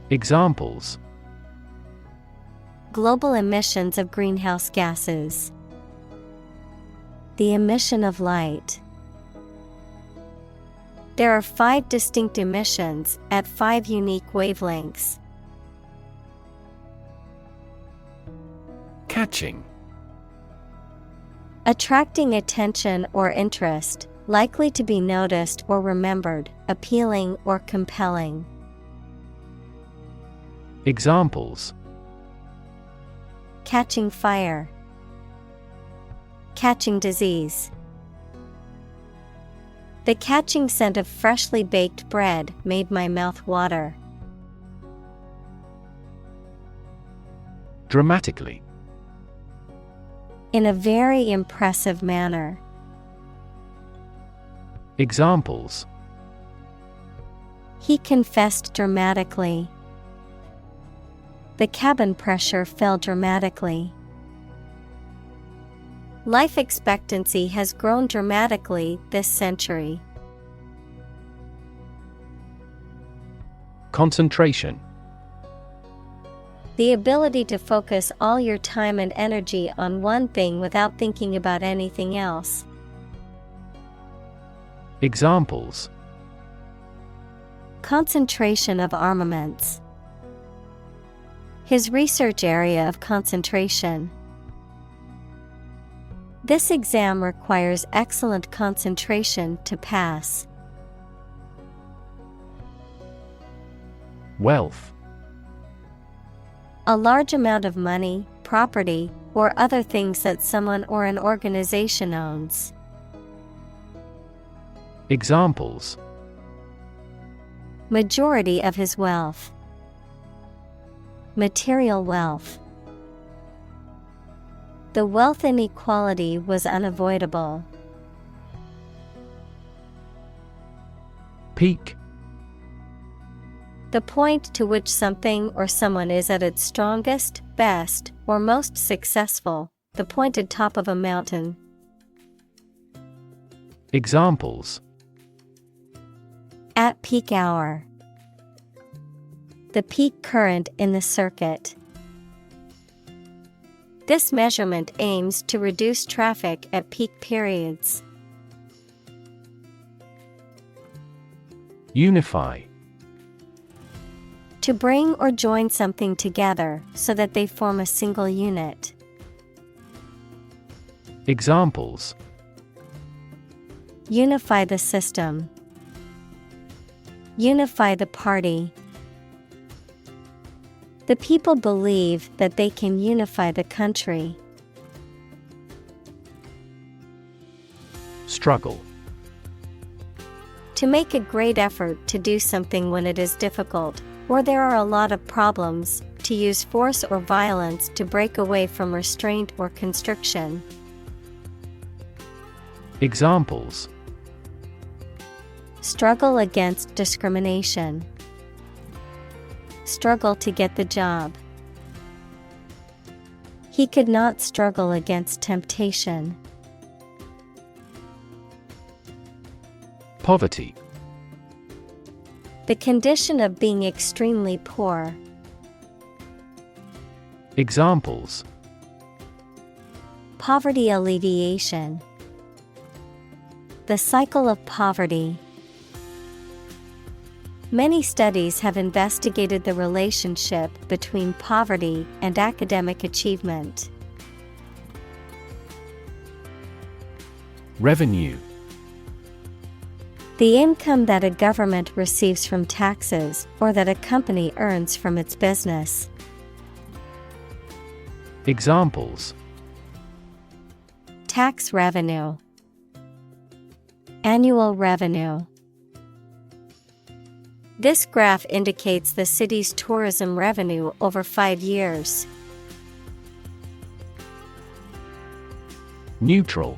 Examples: Global emissions of greenhouse gases. The emission of light. There are 5 distinct emissions at 5 unique wavelengths. Catching. Attracting attention or interest, likely to be noticed or remembered, appealing or compelling. Examples: Catching fire. Catching disease. The catching scent of freshly baked bread made my mouth water. Dramatically. In a very impressive manner. Examples: He confessed dramatically. The cabin pressure fell dramatically. Life expectancy has grown dramatically this century. Concentration. The ability to focus all your time and energy on one thing without thinking about anything else. Examples: Concentration of armaments. His research area of concentration. This exam requires excellent concentration to pass. Wealth. A large amount of money, property, or other things that someone or an organization owns. Examples: Majority of his wealth. Material wealth. The wealth inequality was unavoidable. Peak. The point to which something or someone is at its strongest, best, or most successful, the pointed top of a mountain. Examples: At peak hour. The peak current in the circuit. This measurement aims to reduce traffic at peak periods. Unify. To bring or join something together so that they form a single unit. Examples: Unify the system. Unify the party. The people believe that they can unify the country. Struggle. To make a great effort to do something when it is difficult, or there are a lot of problems, to use force or violence to break away from restraint or constriction. Examples: struggle against discrimination. Struggle to get the job. He could not struggle against temptation. Poverty. The condition of being extremely poor. Examples: poverty alleviation. The cycle of poverty. Many studies have investigated the relationship between poverty and academic achievement. Revenue. The income that a government receives from taxes or that a company earns from its business. Examples: tax revenue. Annual revenue. This graph indicates the city's tourism revenue over 5 years. Neutral.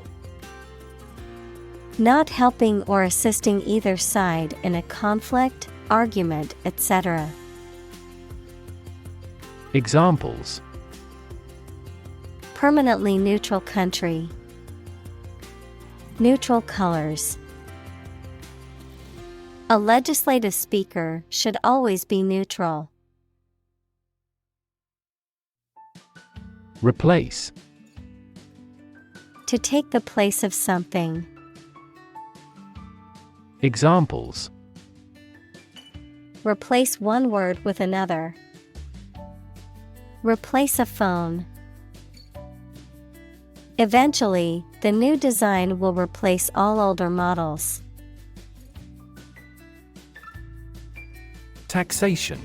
Not helping or assisting either side in a conflict, argument, etc. Examples: permanently neutral country. Neutral colors. A legislative speaker should always be neutral. Replace. To take the place of something. Examples: replace one word with another. Replace a phone. Eventually, the new design will replace all older models. Taxation.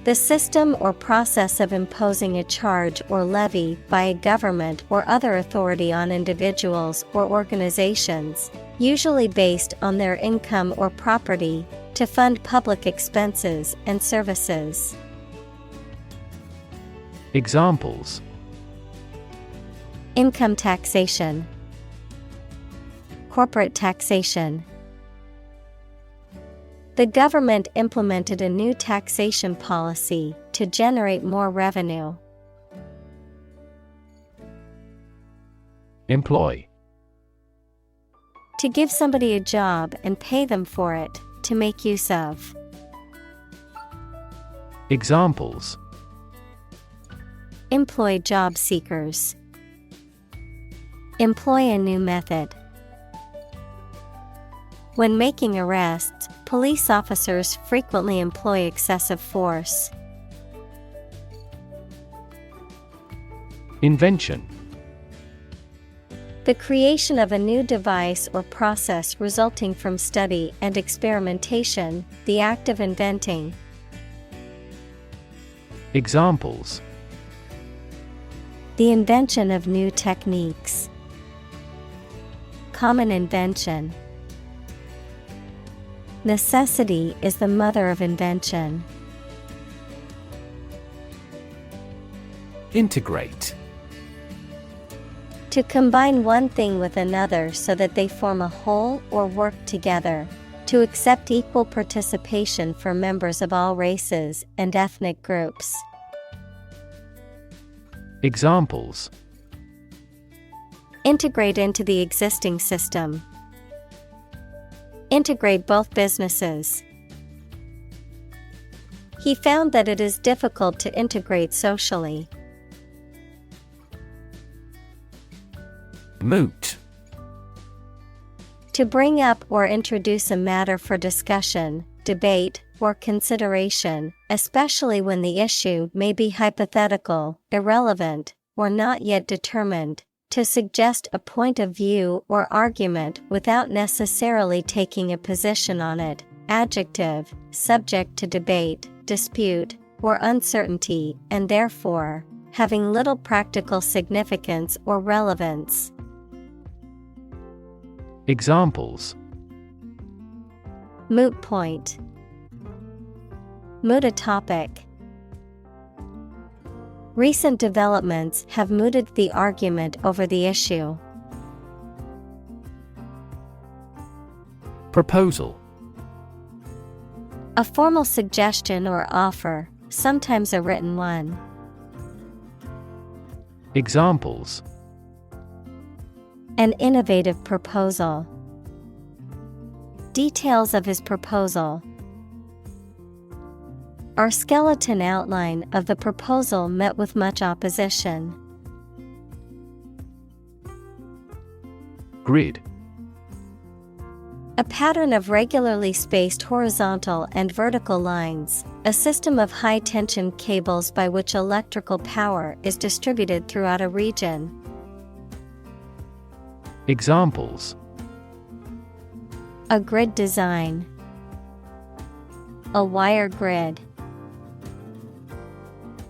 The system or process of imposing a charge or levy by a government or other authority on individuals or organizations, usually based on their income or property, to fund public expenses and services. Examples: income taxation. Corporate taxation. The government implemented a new taxation policy to generate more revenue. Employ. To give somebody a job and pay them for it, to make use of. Examples: employ job seekers. Employ a new method. When making arrests, police officers frequently employ excessive force. Invention. The creation of a new device or process resulting from study and experimentation, the act of inventing. Examples: the invention of new techniques. Common invention. Necessity is the mother of invention. Integrate. To combine one thing with another so that they form a whole or work together. To accept equal participation for members of all races and ethnic groups. Examples: integrate into the existing system. Integrate both businesses. He found that it is difficult to integrate socially. Moot. To bring up or introduce a matter for discussion, debate, or consideration, especially when the issue may be hypothetical, irrelevant, or not yet determined. To suggest a point of view or argument without necessarily taking a position on it. Adjective, subject to debate, dispute, or uncertainty, and therefore, having little practical significance or relevance. Examples: Moot point. Moot a topic. Recent developments have mooted the argument over the issue. Proposal: A formal suggestion or offer, sometimes a written one. Examples: An innovative proposal. Details of his proposal. Our skeleton outline of the proposal met with much opposition. Grid: A pattern of regularly spaced horizontal and vertical lines, a system of high-tension cables by which electrical power is distributed throughout a region. Examples: A grid design. A wire grid.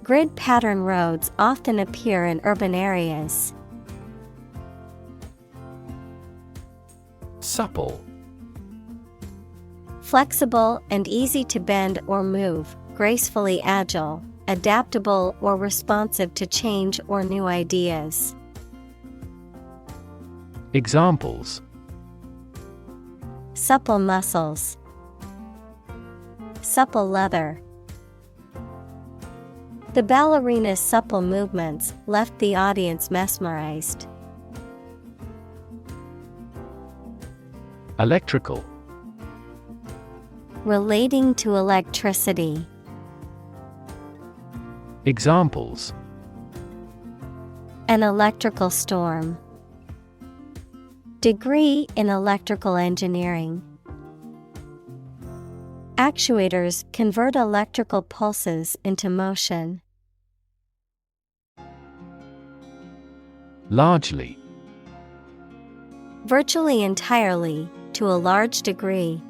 Grid pattern roads often appear in urban areas. Supple: Flexible and easy to bend or move, gracefully agile, adaptable or responsive to change or new ideas. Examples: Supple muscles. Supple leather. The ballerina's supple movements left the audience mesmerized. Electrical: Relating to electricity. Examples: An electrical storm. Degree in electrical engineering. Actuators convert electrical pulses into motion. Largely: Virtually entirely, to a large degree.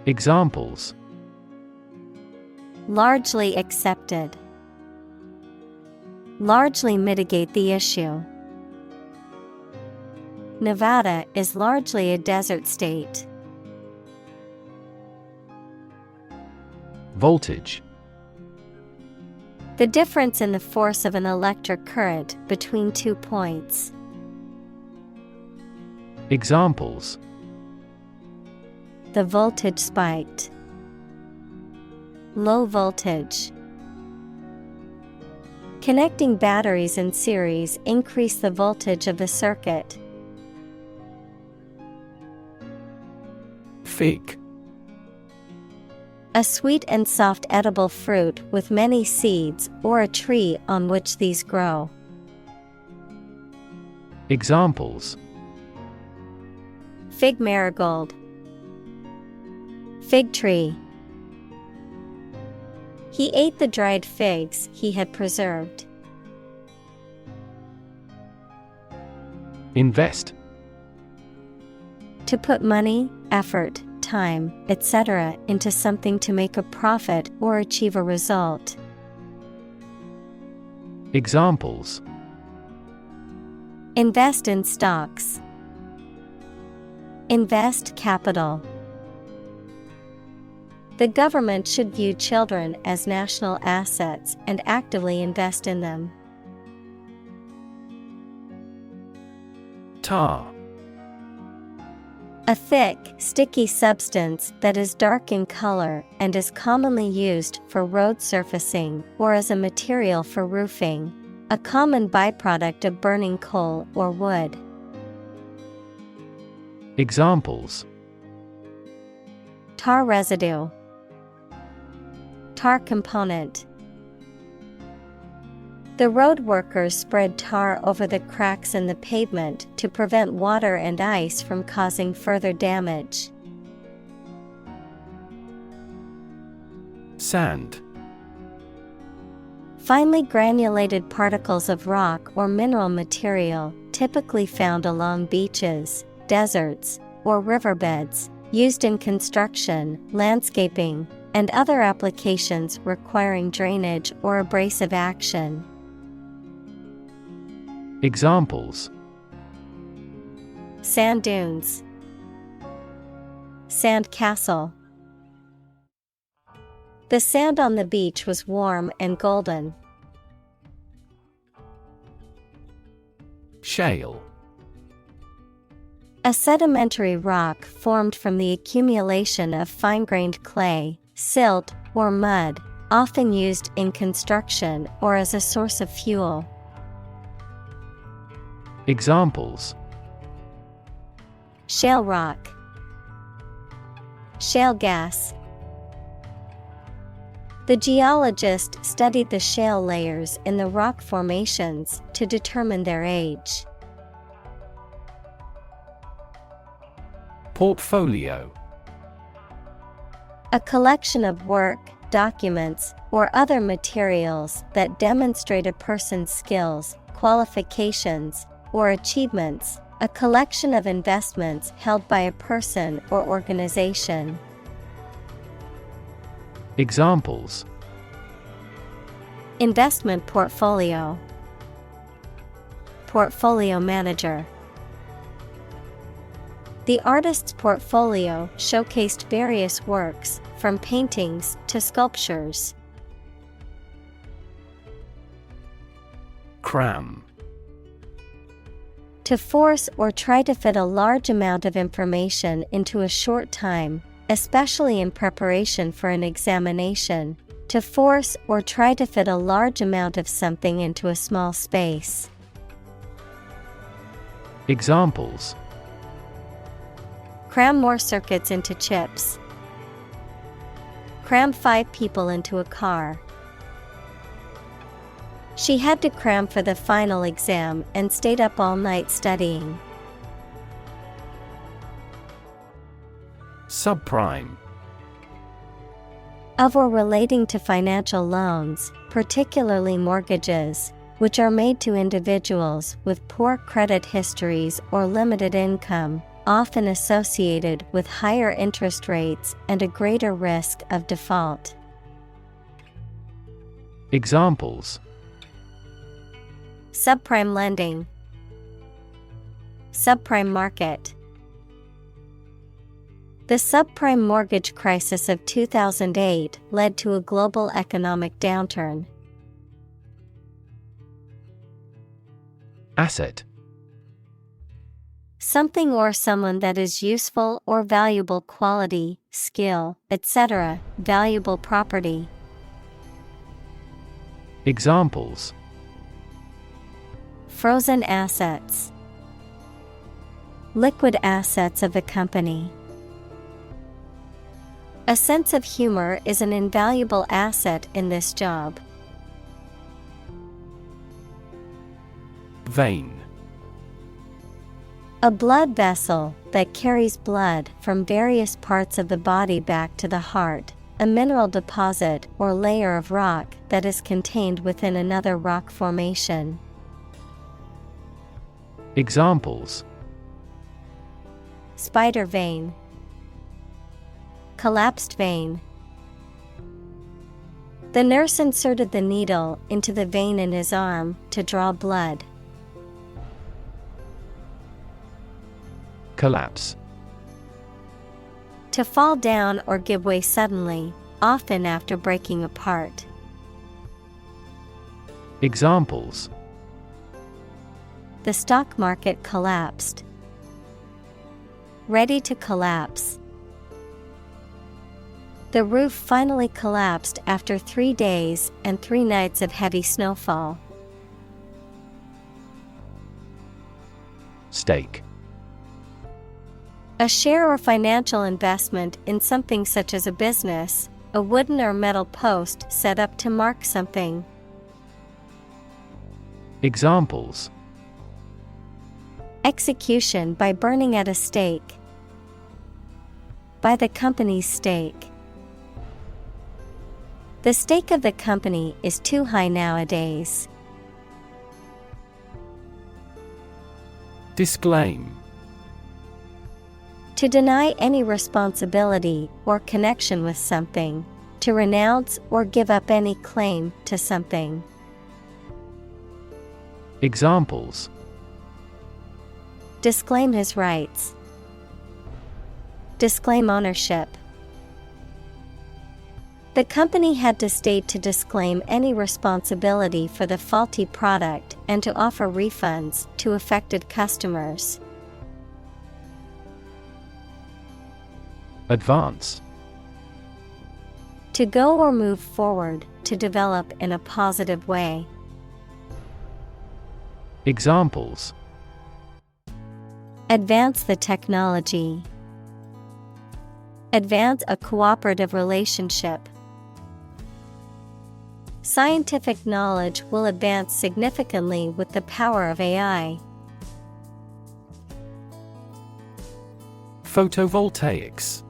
Examples: Largely accepted. Largely mitigate the issue. Nevada is largely a desert state. Voltage: The difference in the force of an electric current between 2 points. Examples: The voltage spiked. Low voltage. Connecting batteries in series increase the voltage of the circuit. Fig: A sweet and soft edible fruit with many seeds or a tree on which these grow. Examples: Fig marigold. Fig tree. He ate the dried figs he had preserved. Invest: To put money, effort, time, etc. into something to make a profit or achieve a result. Examples: Invest in stocks. Invest capital. The government should view children as national assets and actively invest in them. Tar: A thick, sticky substance that is dark in color and is commonly used for road surfacing or as a material for roofing, a common byproduct of burning coal or wood. Examples: Tar residue. Tar component. The road workers spread tar over the cracks in the pavement to prevent water and ice from causing further damage. Sand: Finely granulated particles of rock or mineral material, typically found along beaches, deserts, or riverbeds, used in construction, landscaping, and other applications requiring drainage or abrasive action. Examples: Sand dunes, sand castle. The sand on the beach was warm and golden. Shale. A sedimentary rock formed from the accumulation of fine-grained clay, silt, or mud, often used in construction or as a source of fuel. Examples: Shale rock, shale gas. The geologist studied the shale layers in the rock formations to determine their age. Portfolio. A collection of work, documents, or other materials that demonstrate a person's skills, qualifications, or achievements. A collection of investments held by a person or organization. Examples: Investment portfolio, portfolio manager. The artist's portfolio showcased various works, from paintings to sculptures. Cram. To force or try to fit a large amount of information into a short time, especially in preparation for an examination. To force or try to fit a large amount of something into a small space. Examples: Cram more circuits into chips. Cram 5 people into a car. She had to cram for the final exam and stayed up all night studying. Subprime. Of or relating to financial loans, particularly mortgages, which are made to individuals with poor credit histories or limited income, often associated with higher interest rates and a greater risk of default. Examples: Subprime lending, subprime market. The subprime mortgage crisis of 2008 led to a global economic downturn. Asset. Something or someone that is useful or valuable quality, skill, etc., valuable property. Examples: Frozen assets, liquid assets of a company. A sense of humor is an invaluable asset in this job. Vein. A blood vessel that carries blood from various parts of the body back to the heart, a mineral deposit or layer of rock that is contained within another rock formation. Examples: Spider vein, collapsed vein. The nurse inserted the needle into the vein in his arm to draw blood. Collapse. To fall down or give way suddenly, often after breaking apart. Examples: The stock market collapsed. Ready to collapse. The roof finally collapsed after 3 days and 3 nights of heavy snowfall. Stake. A share or financial investment in something such as a business, a wooden or metal post set up to mark something. Examples: Execution by burning at a stake. By the company's stake. The stake of the company is too high nowadays. Disclaim. To deny any responsibility or connection with something, to renounce or give up any claim to something. Examples: Disclaim his rights. Disclaim ownership. The company had to state to disclaim any responsibility for the faulty product and to offer refunds to affected customers. Advance. To go or move forward, to develop in a positive way. Examples: Advance the technology. Advance a cooperative relationship. Scientific knowledge will advance significantly with the power of AI. Photovoltaics.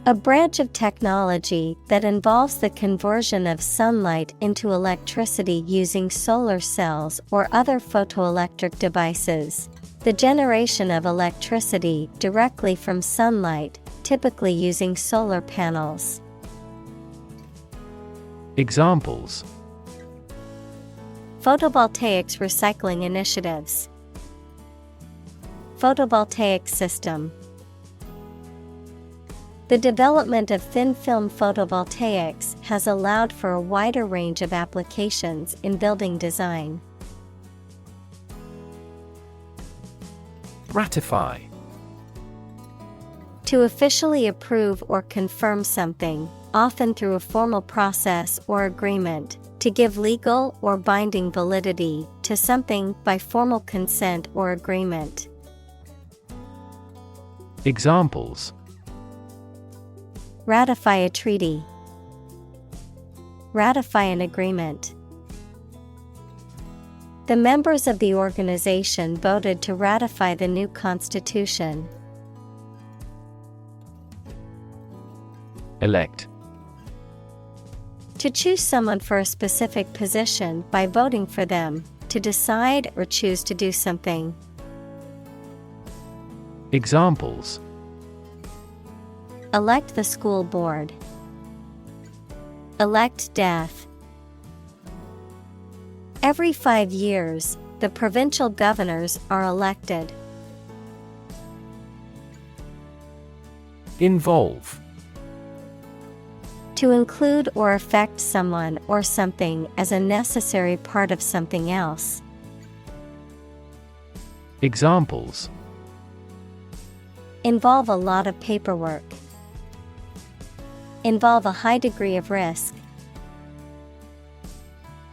A branch of technology that involves the conversion of sunlight into electricity using solar cells or other photoelectric devices. The generation of electricity directly from sunlight, typically using solar panels. Examples: Photovoltaics recycling initiatives. Photovoltaic system. The development of thin-film photovoltaics has allowed for a wider range of applications in building design. Ratify. To officially approve or confirm something, often through a formal process or agreement, to give legal or binding validity to something by formal consent or agreement. Examples: Ratify a treaty. Ratify an agreement. The members of the organization voted to ratify the new constitution. Elect. To choose someone for a specific position by voting for them, to decide or choose to do something. Examples: Elect the school board. Elect death. Every 5 years, the provincial governors are elected. Involve. To include or affect someone or something as a necessary part of something else. Examples: Involve a lot of paperwork. Involve a high degree of risk.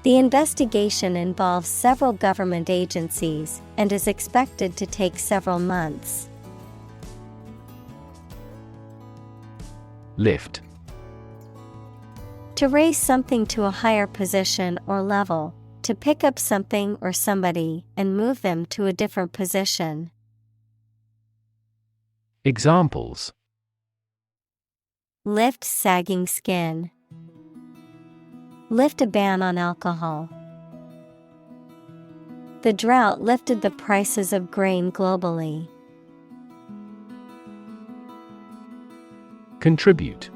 The investigation involves several government agencies and is expected to take several months. Lift. To raise something to a higher position or level, to pick up something or somebody and move them to a different position. Examples: Lift sagging skin. Lift a ban on alcohol. The drought lifted the prices of grain globally. Contribute.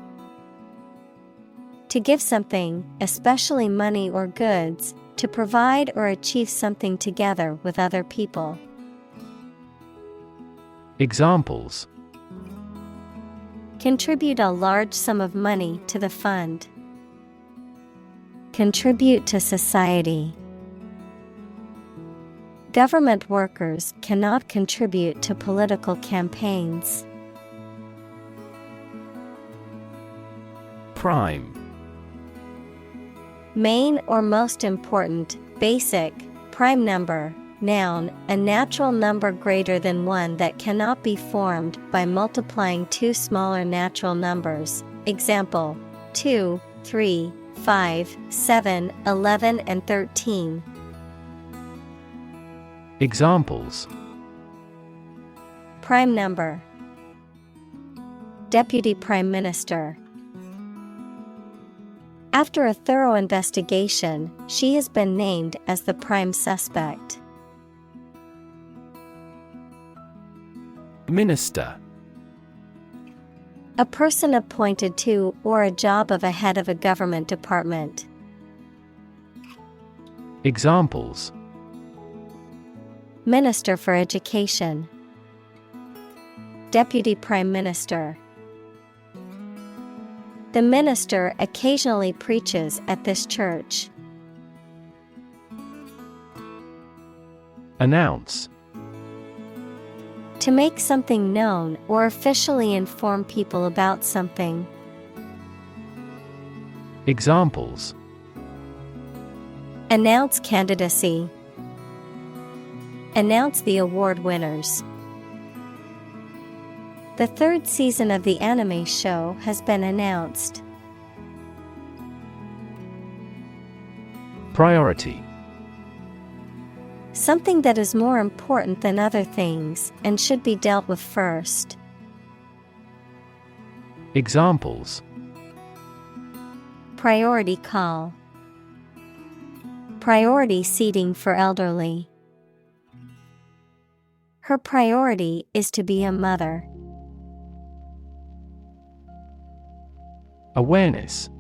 To give something, especially money or goods, to provide or achieve something together with other people. Examples: Contribute a large sum of money to the fund. Contribute to society. Government workers cannot contribute to political campaigns. Prime. Main or most important, basic, prime number, noun, a natural number greater than one that cannot be formed by multiplying two smaller natural numbers. Example: 2, 3, 5, 7, 11 and 13. Examples: Prime number. Deputy Prime Minister. After a thorough investigation, she has been named as the prime suspect. Minister. A person appointed to or a job of a head of a government department. Examples: Minister for Education, Deputy Prime Minister. The minister occasionally preaches at this church. Announce. To make something known or officially inform people about something. Examples: Announce candidacy. Announce the award winners. The third season of the anime show has been announced. Priority. Something that is more important than other things and should be dealt with first. Examples: Priority call. Priority seating for elderly. Her priority is to be a mother. Awareness.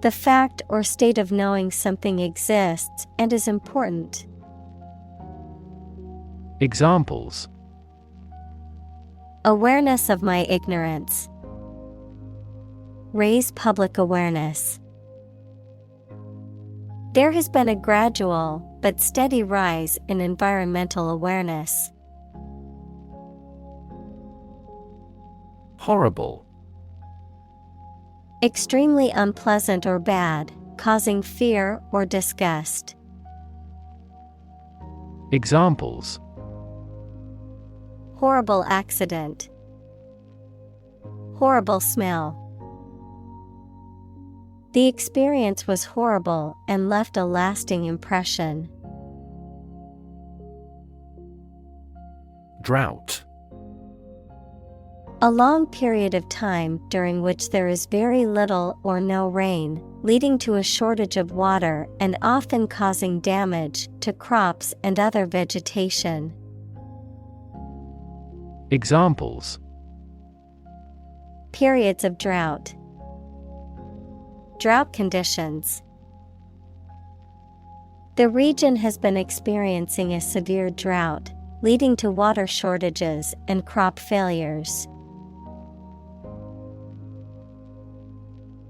The fact or state of knowing something exists and is important. Examples: Awareness of my ignorance. Raise public awareness. There has been a gradual but steady rise in environmental awareness. Horrible. Extremely unpleasant or bad, causing fear or disgust. Examples: Horrible accident. Horrible smell. The experience was horrible and left a lasting impression. Drought. A long period of time during which there is very little or no rain, leading to a shortage of water and often causing damage to crops and other vegetation. Examples: Periods of drought. Drought conditions. The region has been experiencing a severe drought, leading to water shortages and crop failures.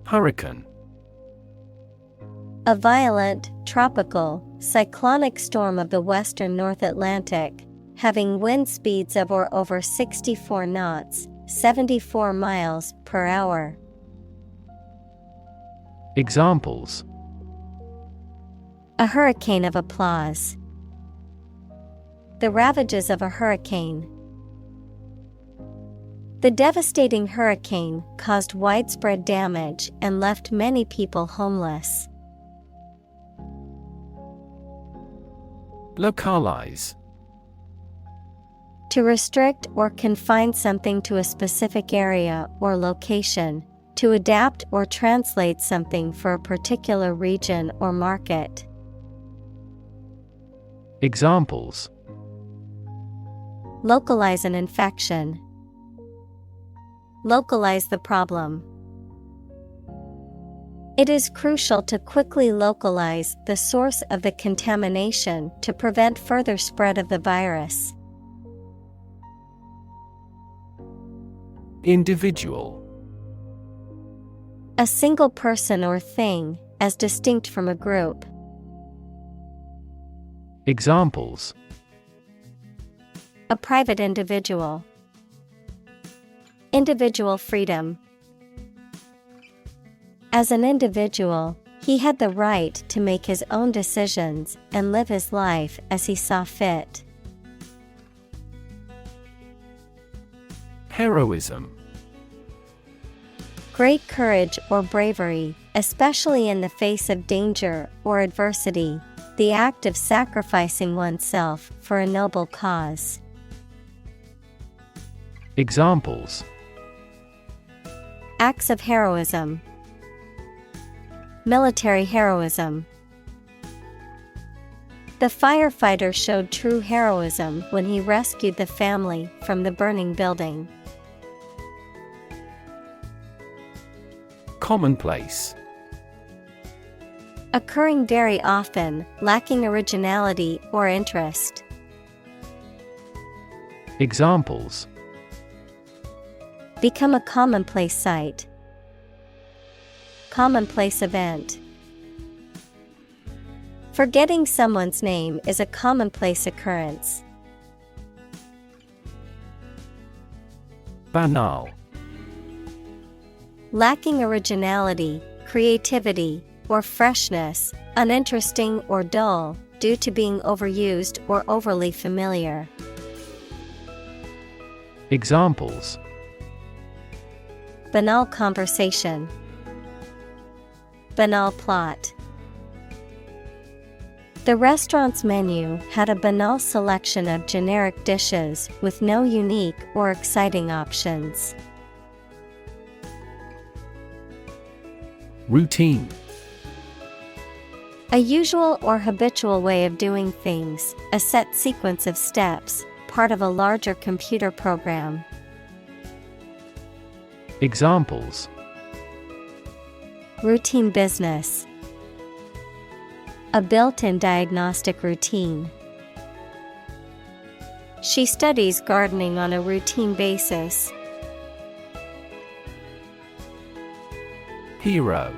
Hurricane. A violent, tropical, cyclonic storm of the western North Atlantic, having wind speeds of or over 64 knots, 74 miles per hour. Examples: A hurricane of applause. The ravages of a hurricane. The devastating hurricane caused widespread damage and left many people homeless. Localize. To restrict or confine something to a specific area or location, to adapt or translate something for a particular region or market. Examples: Localize an infection. Localize the problem. It is crucial to quickly localize the source of the contamination to prevent further spread of the virus. Individual. A single person or thing, as distinct from a group. Examples: A private individual. Individual freedom. As an individual, he had the right to make his own decisions and live his life as he saw fit. Heroism. Great courage or bravery, especially in the face of danger or adversity, the act of sacrificing oneself for a noble cause. Examples: Acts of heroism. Military heroism. The firefighter showed true heroism when he rescued the family from the burning building. Commonplace. Occurring very often, lacking originality or interest. Examples: Become a commonplace sight. Commonplace event. Forgetting someone's name is a commonplace occurrence. Banal. Lacking originality, creativity, or freshness, uninteresting or dull, due to being overused or overly familiar. Examples: Banal conversation. Banal plot. The restaurant's menu had a banal selection of generic dishes with no unique or exciting options. Routine. A usual or habitual way of doing things, a set sequence of steps, part of a larger computer program. Examples: Routine business. A built-in diagnostic routine. She studies gardening on a routine basis. Hero.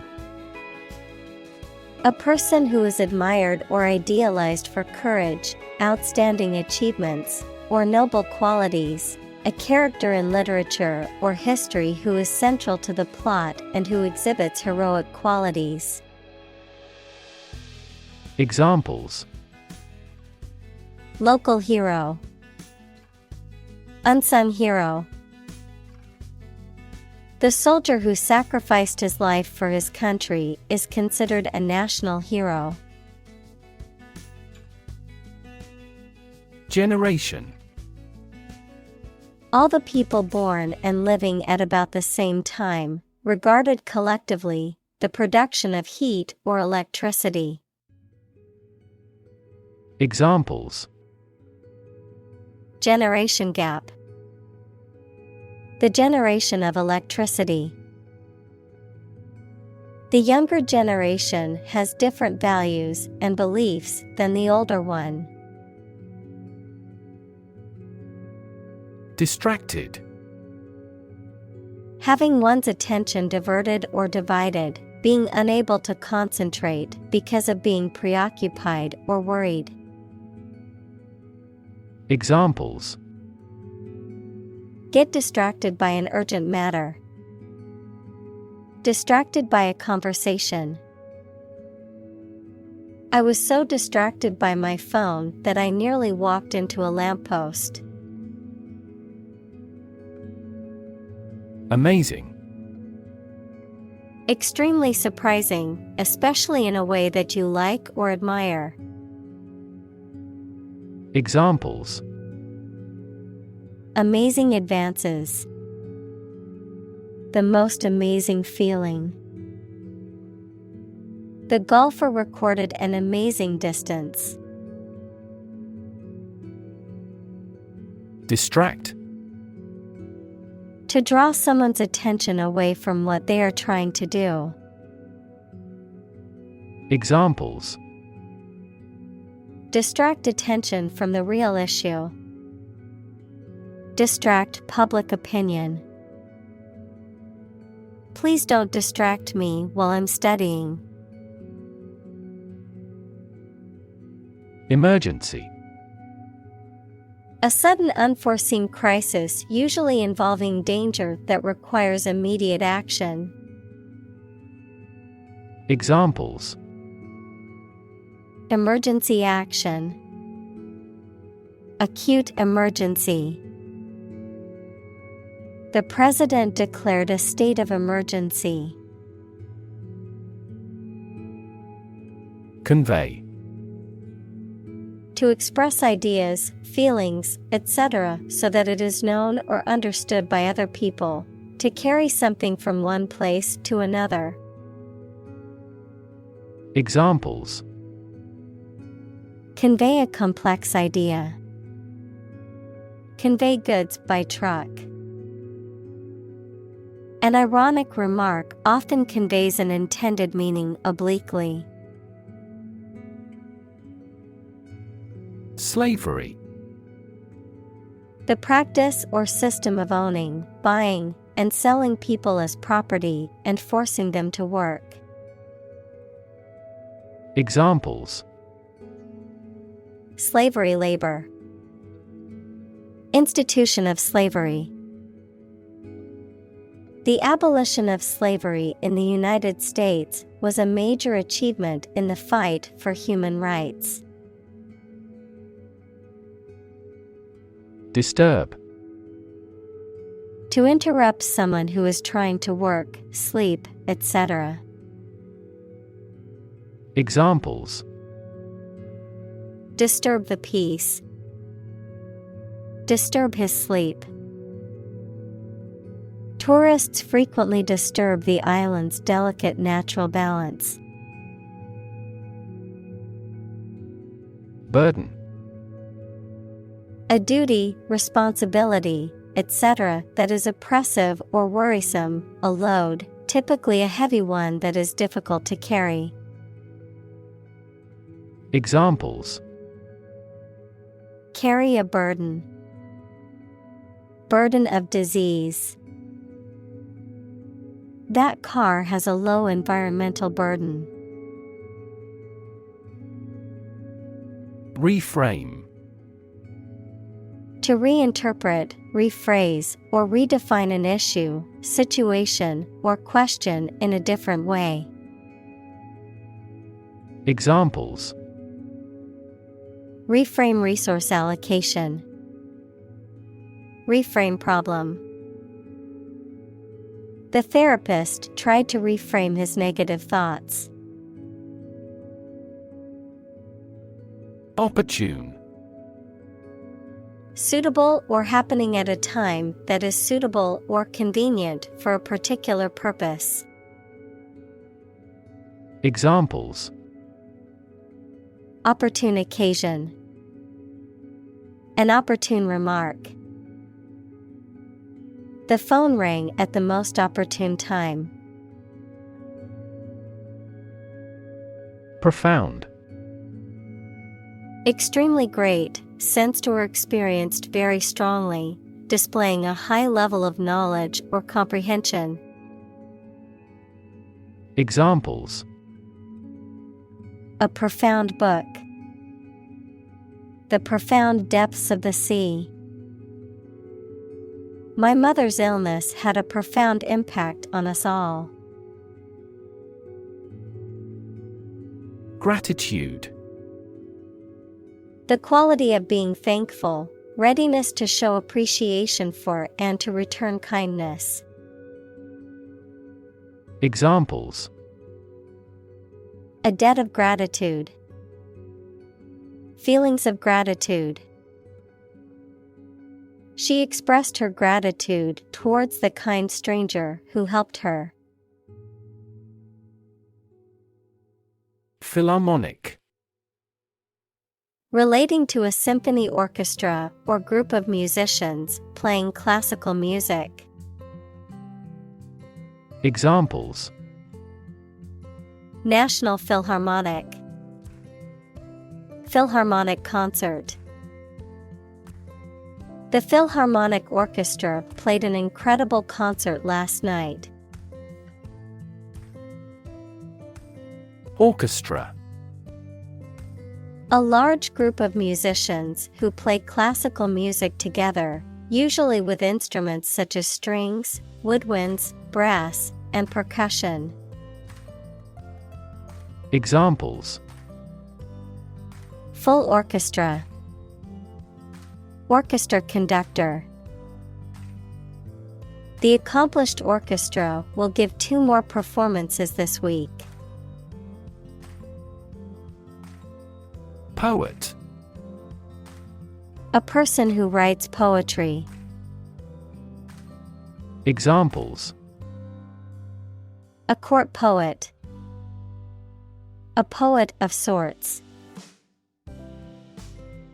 A person who is admired or idealized for courage, outstanding achievements, or noble qualities, a character in literature or history who is central to the plot and who exhibits heroic qualities. Examples: Local hero. Unsung hero. The soldier who sacrificed his life for his country is considered a national hero. Generation. All the people born and living at about the same time, regarded collectively, the production of heat or electricity. Examples: Generation gap. The generation of electricity. The younger generation has different values and beliefs than the older one. Distracted. Having one's attention diverted or divided, being unable to concentrate because of being preoccupied or worried. Examples: Get distracted by an urgent matter. Distracted by a conversation. I was so distracted by my phone that I nearly walked into a lamppost. Amazing. Extremely surprising, especially in a way that you like or admire. Examples: Amazing advances. The most amazing feeling. The golfer recorded an amazing distance. Distract. To draw someone's attention away from what they are trying to do. Examples: Distract attention from the real issue. Distract public opinion. Please don't distract me while I'm studying. Emergency. A sudden unforeseen crisis usually involving danger that requires immediate action. Examples: Emergency action. Acute emergency. The president declared a state of emergency. Convey. To express ideas, feelings, etc., so that it is known or understood by other people. To carry something from one place to another. Examples: convey a complex idea. Convey goods by truck. An ironic remark often conveys an intended meaning obliquely. Slavery. The practice or system of owning, buying, and selling people as property and forcing them to work. Examples: slavery labor. Institution of slavery. The abolition of slavery in the United States was a major achievement in the fight for human rights. Disturb. To interrupt someone who is trying to work, sleep, etc. Examples: disturb the peace. Disturb his sleep. Tourists frequently disturb the island's delicate natural balance. Burden. A duty, responsibility, etc. that is oppressive or worrisome, a load, typically a heavy one that is difficult to carry. Examples: carry a burden. Burden of disease. That car has a low environmental burden. Reframe. To reinterpret, rephrase, or redefine an issue, situation, or question in a different way. Examples: reframe resource allocation. Reframe problem. The therapist tried to reframe his negative thoughts. Opportune. Suitable or happening at a time that is suitable or convenient for a particular purpose. Examples: opportune occasion. An opportune remark. The phone rang at the most opportune time. Profound. Extremely great, sensed or experienced very strongly, displaying a high level of knowledge or comprehension. Examples: a profound book. The profound depths of the sea. My mother's illness had a profound impact on us all. Gratitude. The quality of being thankful, readiness to show appreciation for and to return kindness. Examples: a debt of gratitude. Feelings of gratitude. She expressed her gratitude towards the kind stranger who helped her. Philharmonic. Relating to a symphony orchestra or group of musicians playing classical music. Examples: National Philharmonic. Philharmonic concert. The Philharmonic Orchestra played an incredible concert last night. Orchestra. A large group of musicians who play classical music together, usually with instruments such as strings, woodwinds, brass, and percussion. Examples: full orchestra. Orchestra conductor. The accomplished orchestra will give 2 more performances this week. Poet. A person who writes poetry. Examples: a court poet. A poet of sorts.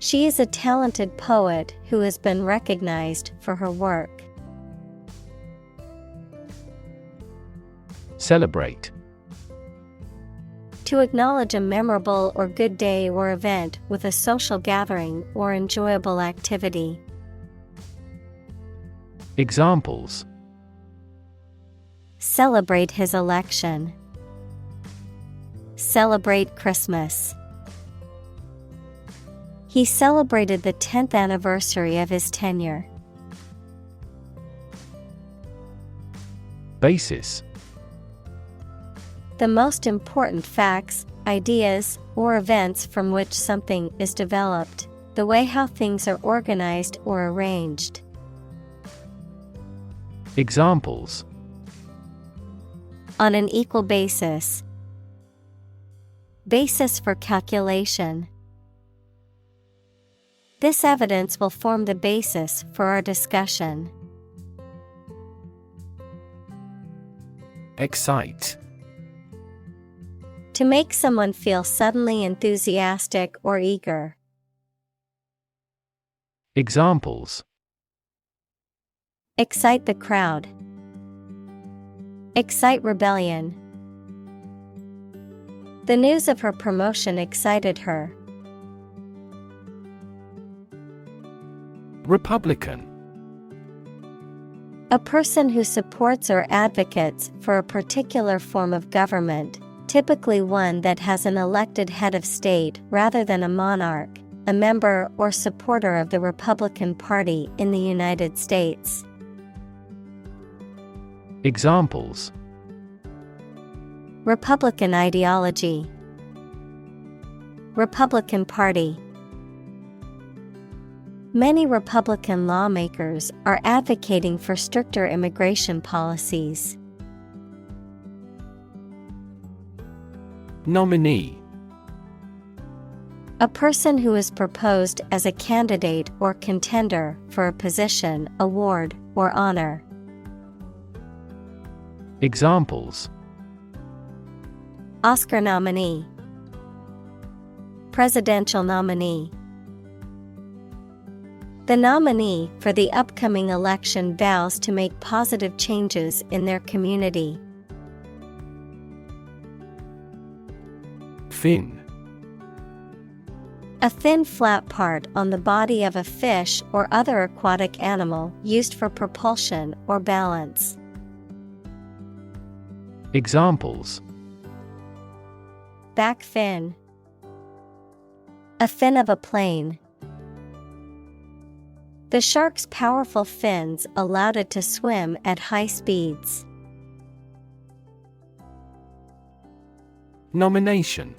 She is a talented poet who has been recognized for her work. Celebrate. To acknowledge a memorable or good day or event with a social gathering or enjoyable activity. Examples: Celebrate his election. Celebrate Christmas. He celebrated the 10th anniversary of his tenure. Basis. The most important facts, ideas, or events from which something is developed, the way how things are organized or arranged. Examples: On an equal basis. Basis for calculation. This evidence will form the basis for our discussion. Excite. To make someone feel suddenly enthusiastic or eager. Examples: Excite the crowd. Excite rebellion. The news of her promotion excited her. Republican. A person who supports or advocates for a particular form of government, typically one that has an elected head of state rather than a monarch, a member or supporter of the Republican Party in the United States. Examples: Republican ideology. Republican Party. Many Republican lawmakers are advocating for stricter immigration policies. Nominee. A person who is proposed as a candidate or contender for a position, award, or honor. Examples: Oscar nominee. Presidential nominee. The nominee for the upcoming election vows to make positive changes in their community. Fin. A thin flat part on the body of a fish or other aquatic animal used for propulsion or balance. Examples: Back fin. A fin of a plane. The shark's powerful fins allowed it to swim at high speeds. Nomination.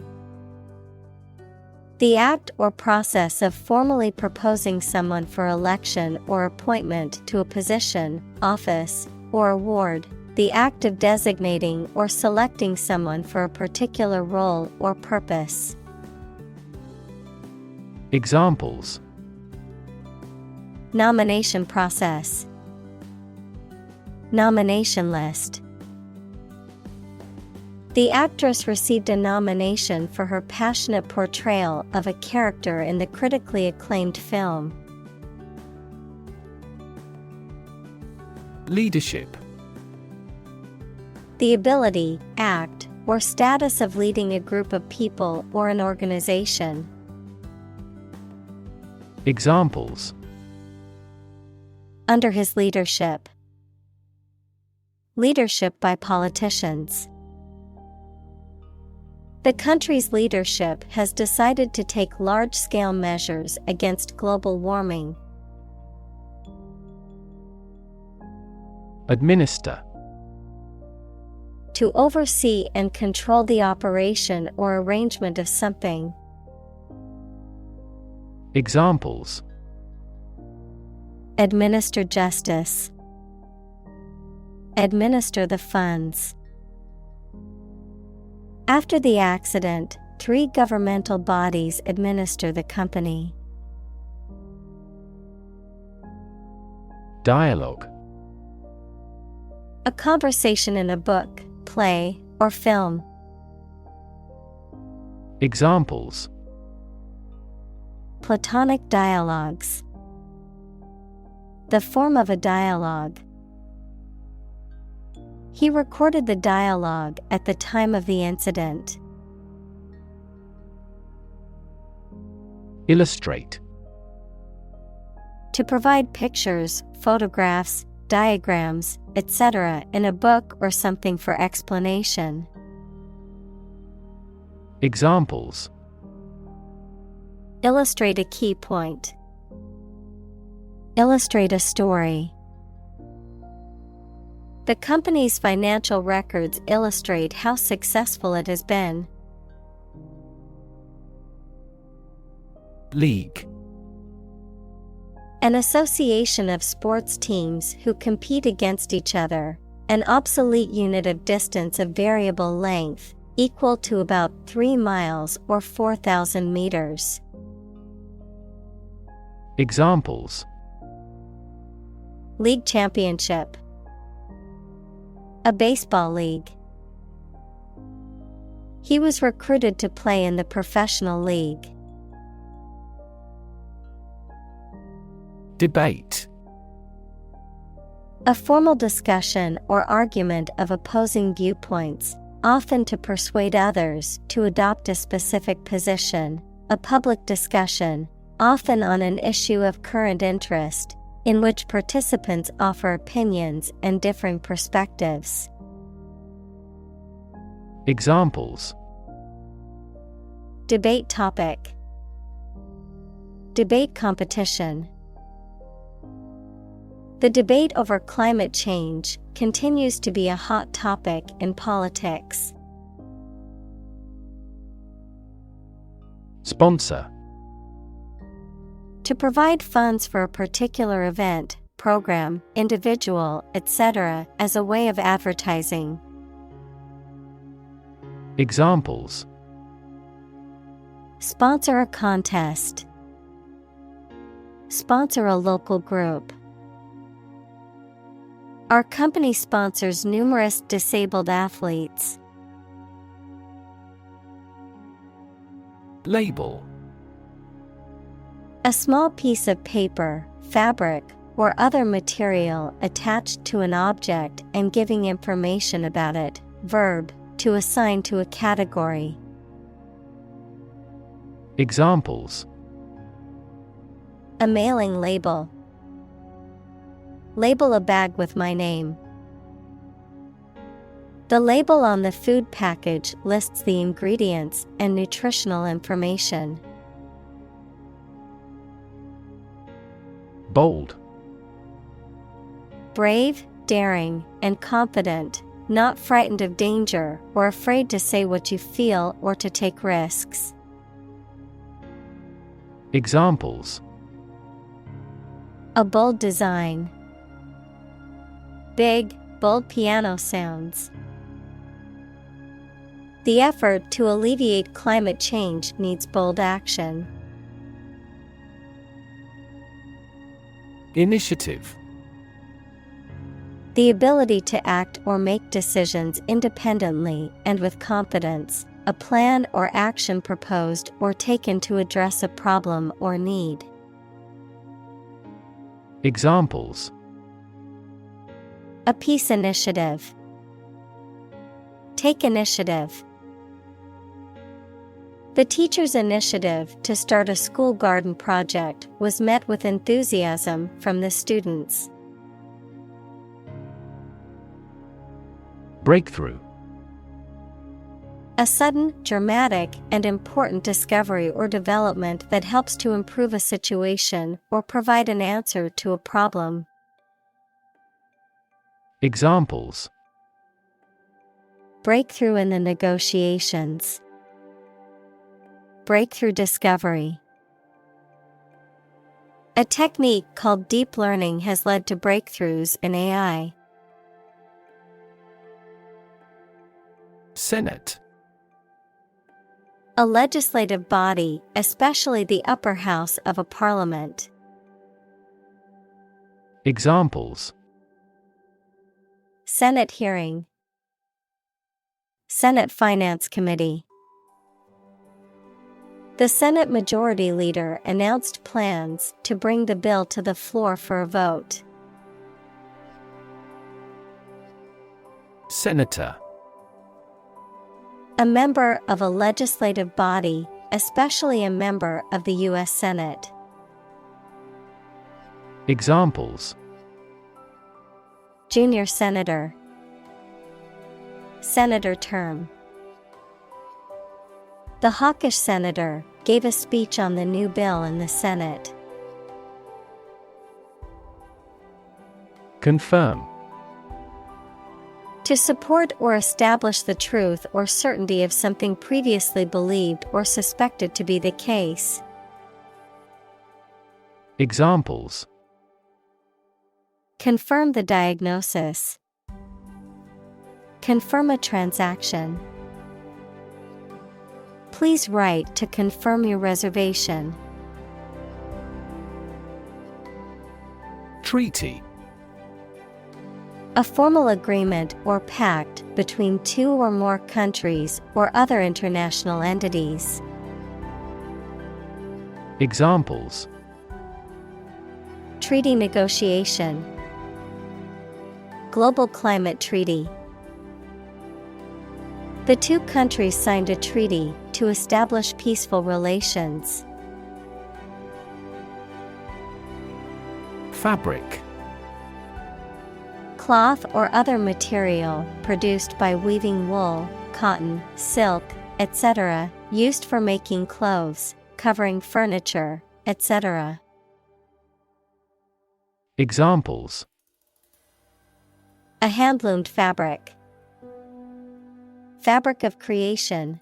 The act or process of formally proposing someone for election or appointment to a position, office, or award. The act of designating or selecting someone for a particular role or purpose. Examples: Nomination process. Nomination list. The actress received a nomination for her passionate portrayal of a character in the critically acclaimed film. Leadership. The ability, act, or status of leading a group of people or an organization. Examples: Under his leadership. Leadership by politicians. The country's leadership has decided to take large-scale measures against global warming. Administer. To oversee and control the operation or arrangement of something. Examples: Administer justice. Administer the funds. After the accident, 3 governmental bodies administer the company. Dialogue. A conversation in a book, play, or film. Examples: Platonic dialogues. The form of a dialogue. He recorded the dialogue at the time of the incident. Illustrate. To provide pictures, photographs, diagrams, etc. in a book or something for explanation. Examples: Illustrate a key point. Illustrate a story. The company's financial records illustrate how successful it has been. League. An association of sports teams who compete against each other, an obsolete unit of distance of variable length, equal to about 3 miles or 4,000 meters. Examples: League championship. A baseball league. He was recruited to play in the professional league. Debate. A formal discussion or argument of opposing viewpoints, often to persuade others to adopt a specific position, a public discussion, often on an issue of current interest, in which participants offer opinions and differing perspectives. Examples: Debate topic. Debate competition. The debate over climate change continues to be a hot topic in politics. Sponsor. To provide funds for a particular event, program, individual, etc., as a way of advertising. Examples: Sponsor a contest. Sponsor a local group. Our company sponsors numerous disabled athletes. Label. A small piece of paper, fabric, or other material attached to an object and giving information about it. Verb, to assign to a category. Examples: A mailing label. Label a bag with my name. The label on the food package lists the ingredients and nutritional information. Bold. Brave, daring, and confident, not frightened of danger or afraid to say what you feel or to take risks. Examples: A bold design. Big, bold piano sounds. The effort to alleviate climate change needs bold action. Initiative. The ability to act or make decisions independently and with confidence, a plan or action proposed or taken to address a problem or need. Examples: A peace initiative. Take initiative. The teacher's initiative to start a school garden project was met with enthusiasm from the students. Breakthrough. A sudden, dramatic, and important discovery or development that helps to improve a situation or provide an answer to a problem. Examples: Breakthrough in the negotiations. Breakthrough discovery. A technique called deep learning has led to breakthroughs in AI. Senate. A legislative body, especially the upper house of a parliament. Examples: Senate hearing. Senate Finance Committee. The Senate Majority Leader announced plans to bring the bill to the floor for a vote. Senator. A member of a legislative body, especially a member of the U.S. Senate. Examples: Junior senator. Senator term. The hawkish senator gave a speech on the new bill in the Senate. Confirm. To support or establish the truth or certainty of something previously believed or suspected to be the case. Examples: Confirm the diagnosis. Confirm a transaction. Please write to confirm your reservation. Treaty. A formal agreement or pact between two or more countries or other international entities. Examples: Treaty negotiation. Global Climate Treaty. The two countries signed a treaty to establish peaceful relations. Fabric. Cloth or other material produced by weaving wool, cotton, silk, etc., used for making clothes, covering furniture, etc. Examples: A hand-loomed fabric. Fabric of creation.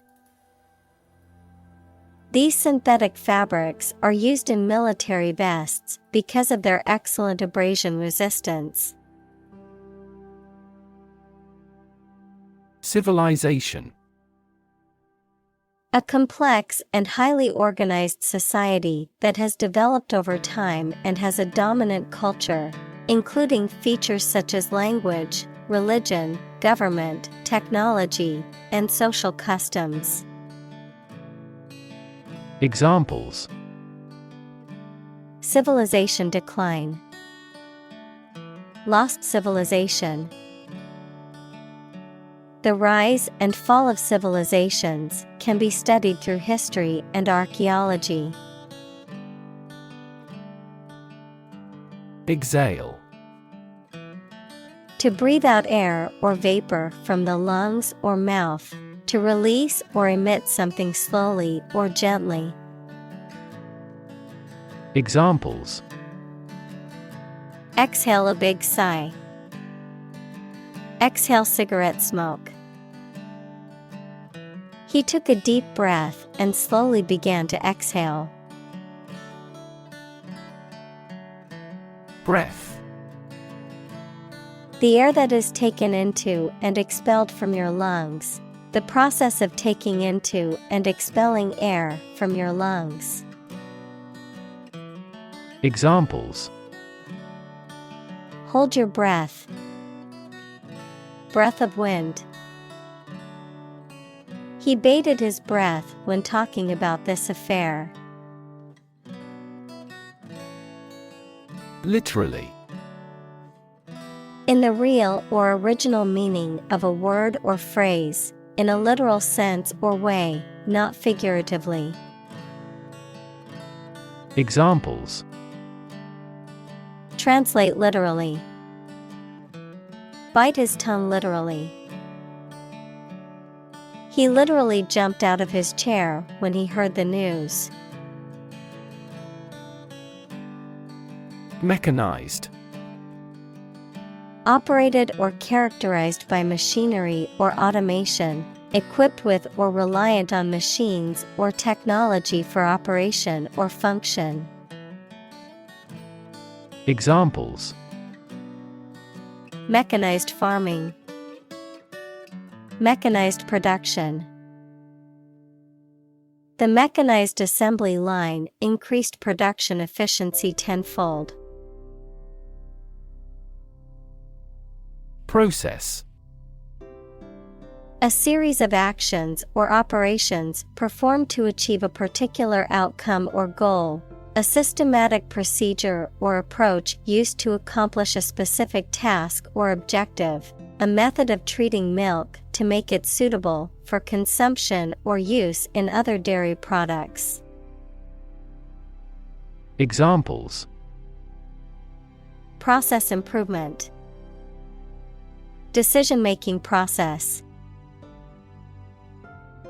These synthetic fabrics are used in military vests because of their excellent abrasion resistance. Civilization. A complex and highly organized society that has developed over time and has a dominant culture, including features such as language, religion, government, technology, and social customs. Examples: Civilization decline. Lost civilization. The rise and fall of civilizations can be studied through history and archaeology. Exhale. To breathe out air or vapor from the lungs or mouth, to release or emit something slowly or gently. Examples: Exhale a big sigh. Exhale cigarette smoke. He took a deep breath and slowly began to exhale. Breath. The air that is taken into and expelled from your lungs. The process of taking into and expelling air from your lungs. Examples: Hold your breath. Breath of wind. He bated his breath when talking about this affair. Literally. In the real or original meaning of a word or phrase, in a literal sense or way, not figuratively. Examples: Translate literally. Bite his tongue literally. He literally jumped out of his chair when he heard the news. Mechanized. Operated or characterized by machinery or automation, equipped with or reliant on machines or technology for operation or function. Examples: Mechanized farming. Mechanized production. The mechanized assembly line increased production efficiency tenfold. Process. A series of actions or operations performed to achieve a particular outcome or goal. A systematic procedure or approach used to accomplish a specific task or objective. A method of treating milk to make it suitable for consumption or use in other dairy products. Examples: Process improvement. Decision-making process.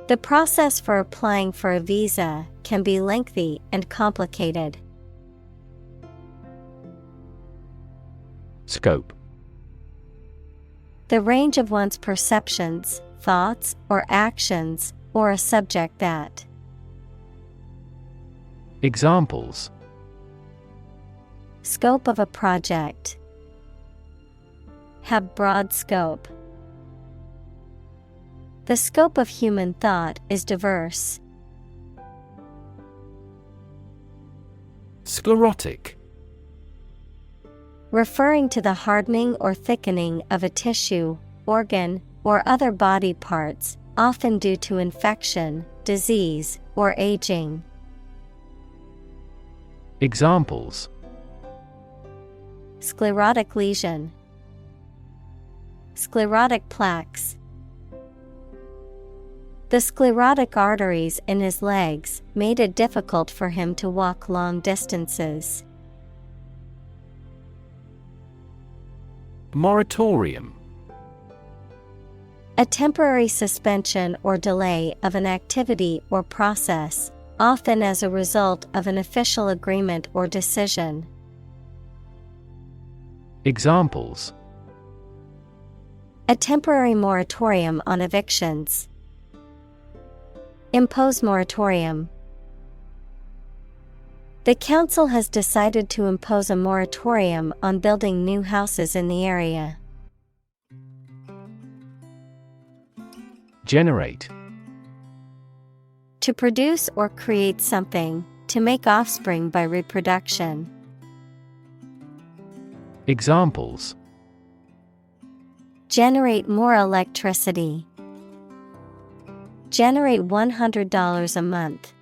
The process for applying for a visa can be lengthy and complicated. Scope. The range of one's perceptions, thoughts, or actions, or a subject that. Examples: Scope of a project. Have broad scope. The scope of human thought is diverse. Sclerotic. Referring to the hardening or thickening of a tissue, organ, or other body parts, often due to infection, disease, or aging. Examples: Sclerotic lesion. Sclerotic plaques. The sclerotic arteries in his legs made it difficult for him to walk long distances. Moratorium. A temporary suspension or delay of an activity or process, often as a result of an official agreement or decision. Examples: A temporary moratorium on evictions. Impose moratorium. The council has decided to impose a moratorium on building new houses in the area. Generate. To produce or create something, to make offspring by reproduction. Examples: Generate more electricity. Generate $100 a month.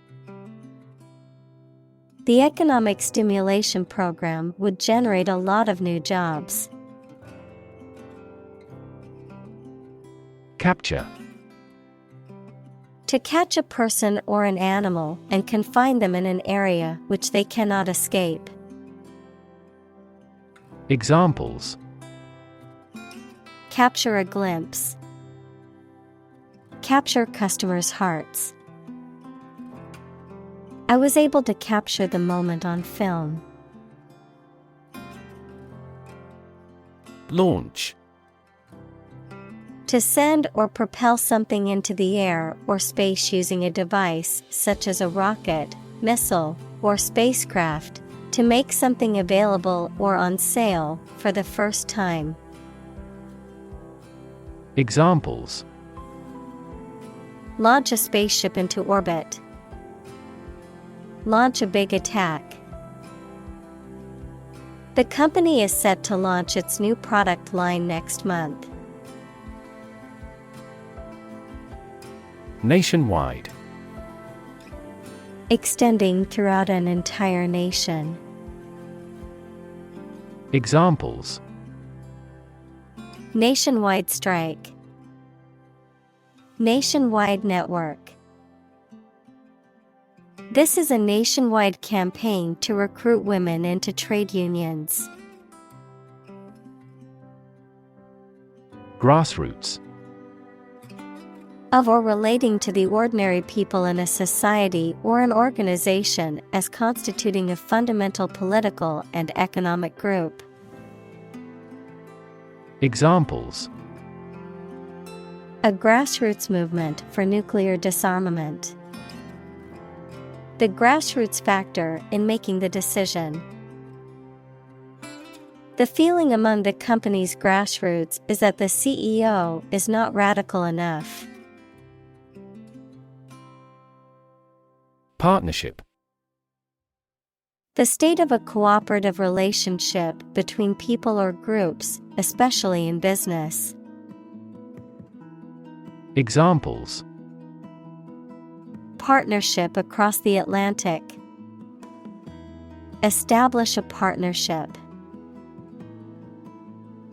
The economic stimulation program would generate a lot of new jobs. Capture. To catch a person or an animal and confine them in an area which they cannot escape. Examples: Capture a glimpse. Capture customers' hearts. I was able to capture the moment on film. Launch. To send or propel something into the air or space using a device such as a rocket, missile, or spacecraft, to make something available or on sale for the first time. Examples: Launch a spaceship into orbit. Launch a big attack. The company is set to launch its new product line next month. Nationwide. Extending throughout an entire nation. Examples: Nationwide strike. Nationwide network. This is a nationwide campaign to recruit women into trade unions. Grassroots. Of or relating to the ordinary people in a society or an organization as constituting a fundamental political and economic group. Examples: A grassroots movement for nuclear disarmament. The grassroots factor in making the decision. The feeling among the company's grassroots is that the CEO is not radical enough. Partnership. The state of a cooperative relationship between people or groups, especially in business. Examples: partnership across the Atlantic. Establish a partnership.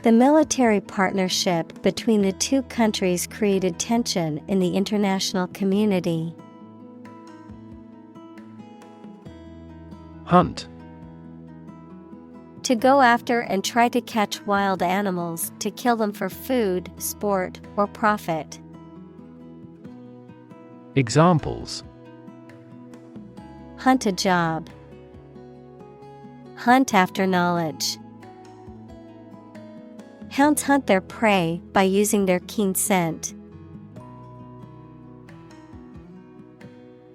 The military partnership between the two countries created tension in the international community. Hunt. To go after and try to catch wild animals to kill them for food, sport, or profit. Examples: hunt a job. Hunt after knowledge. Hounds hunt their prey by using their keen scent.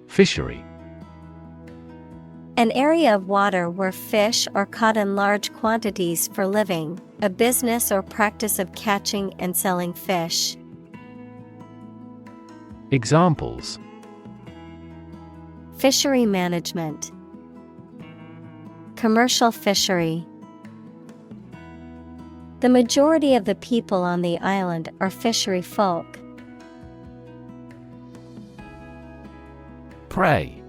Fishery. An area of water where fish are caught in large quantities for living, a business or practice of catching and selling fish. Examples: fishery management. Commercial fishery. The majority of the people on the island are fishery folk. Pray.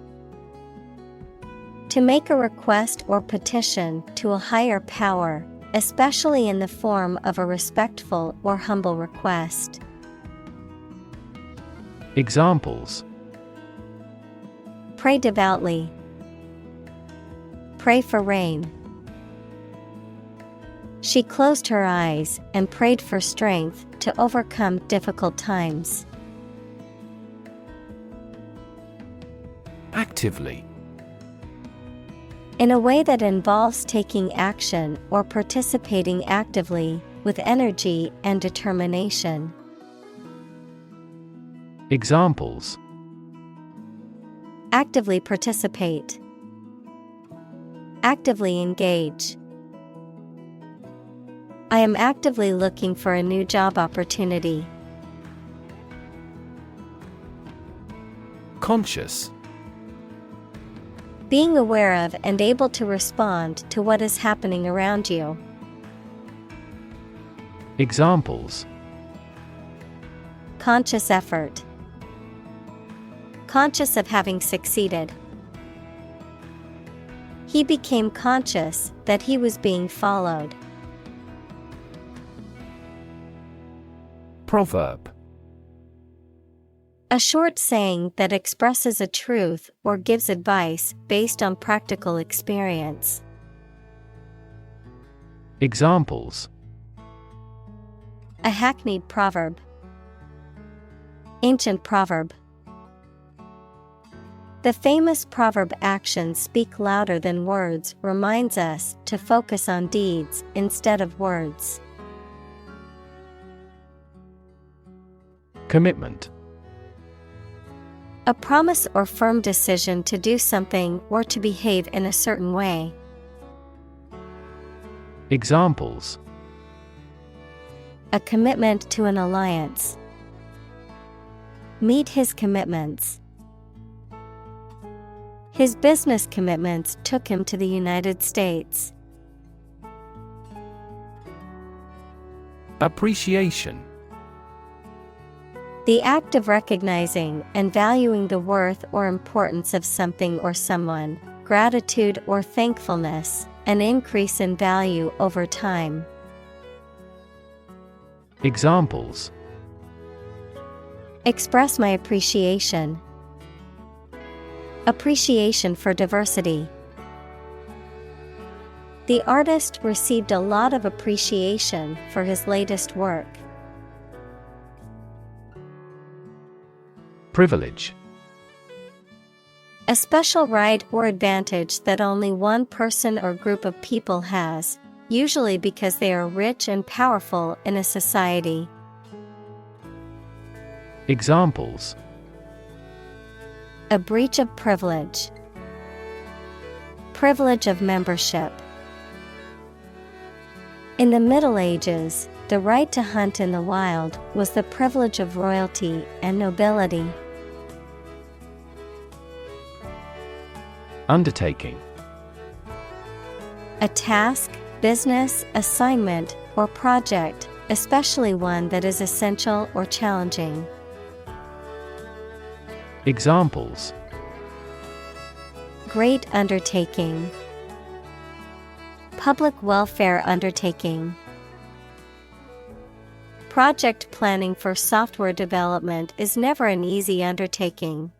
To make a request or petition to a higher power, especially in the form of a respectful or humble request. Examples: pray devoutly. Pray for rain. She closed her eyes and prayed for strength to overcome difficult times. Actively. In a way that involves taking action or participating actively, with energy and determination. Examples: actively participate. Actively engage. I am actively looking for a new job opportunity. Conscious. Being aware of and able to respond to what is happening around you. Examples: conscious effort. Conscious of having succeeded. He became conscious that he was being followed. Proverb. A short saying that expresses a truth or gives advice based on practical experience. Examples: a hackneyed proverb. Ancient proverb. The famous proverb actions speak louder than words reminds us to focus on deeds instead of words. Commitment. A promise or firm decision to do something or to behave in a certain way. Examples: a commitment to an alliance. Meet his commitments. His business commitments took him to the United States. Appreciation. The act of recognizing and valuing the worth or importance of something or someone, gratitude or thankfulness, an increase in value over time. Examples: express my appreciation. Appreciation for diversity. The artist received a lot of appreciation for his latest work. Privilege. A special right or advantage that only one person or group of people has, usually because they are rich and powerful in a society. Examples: a breach of privilege. Privilege of membership. In the Middle Ages, the right to hunt in the wild was the privilege of royalty and nobility. Undertaking. A task, business, assignment, or project, especially one that is essential or challenging. Examples: great undertaking, public welfare undertaking. Project planning for software development is never an easy undertaking.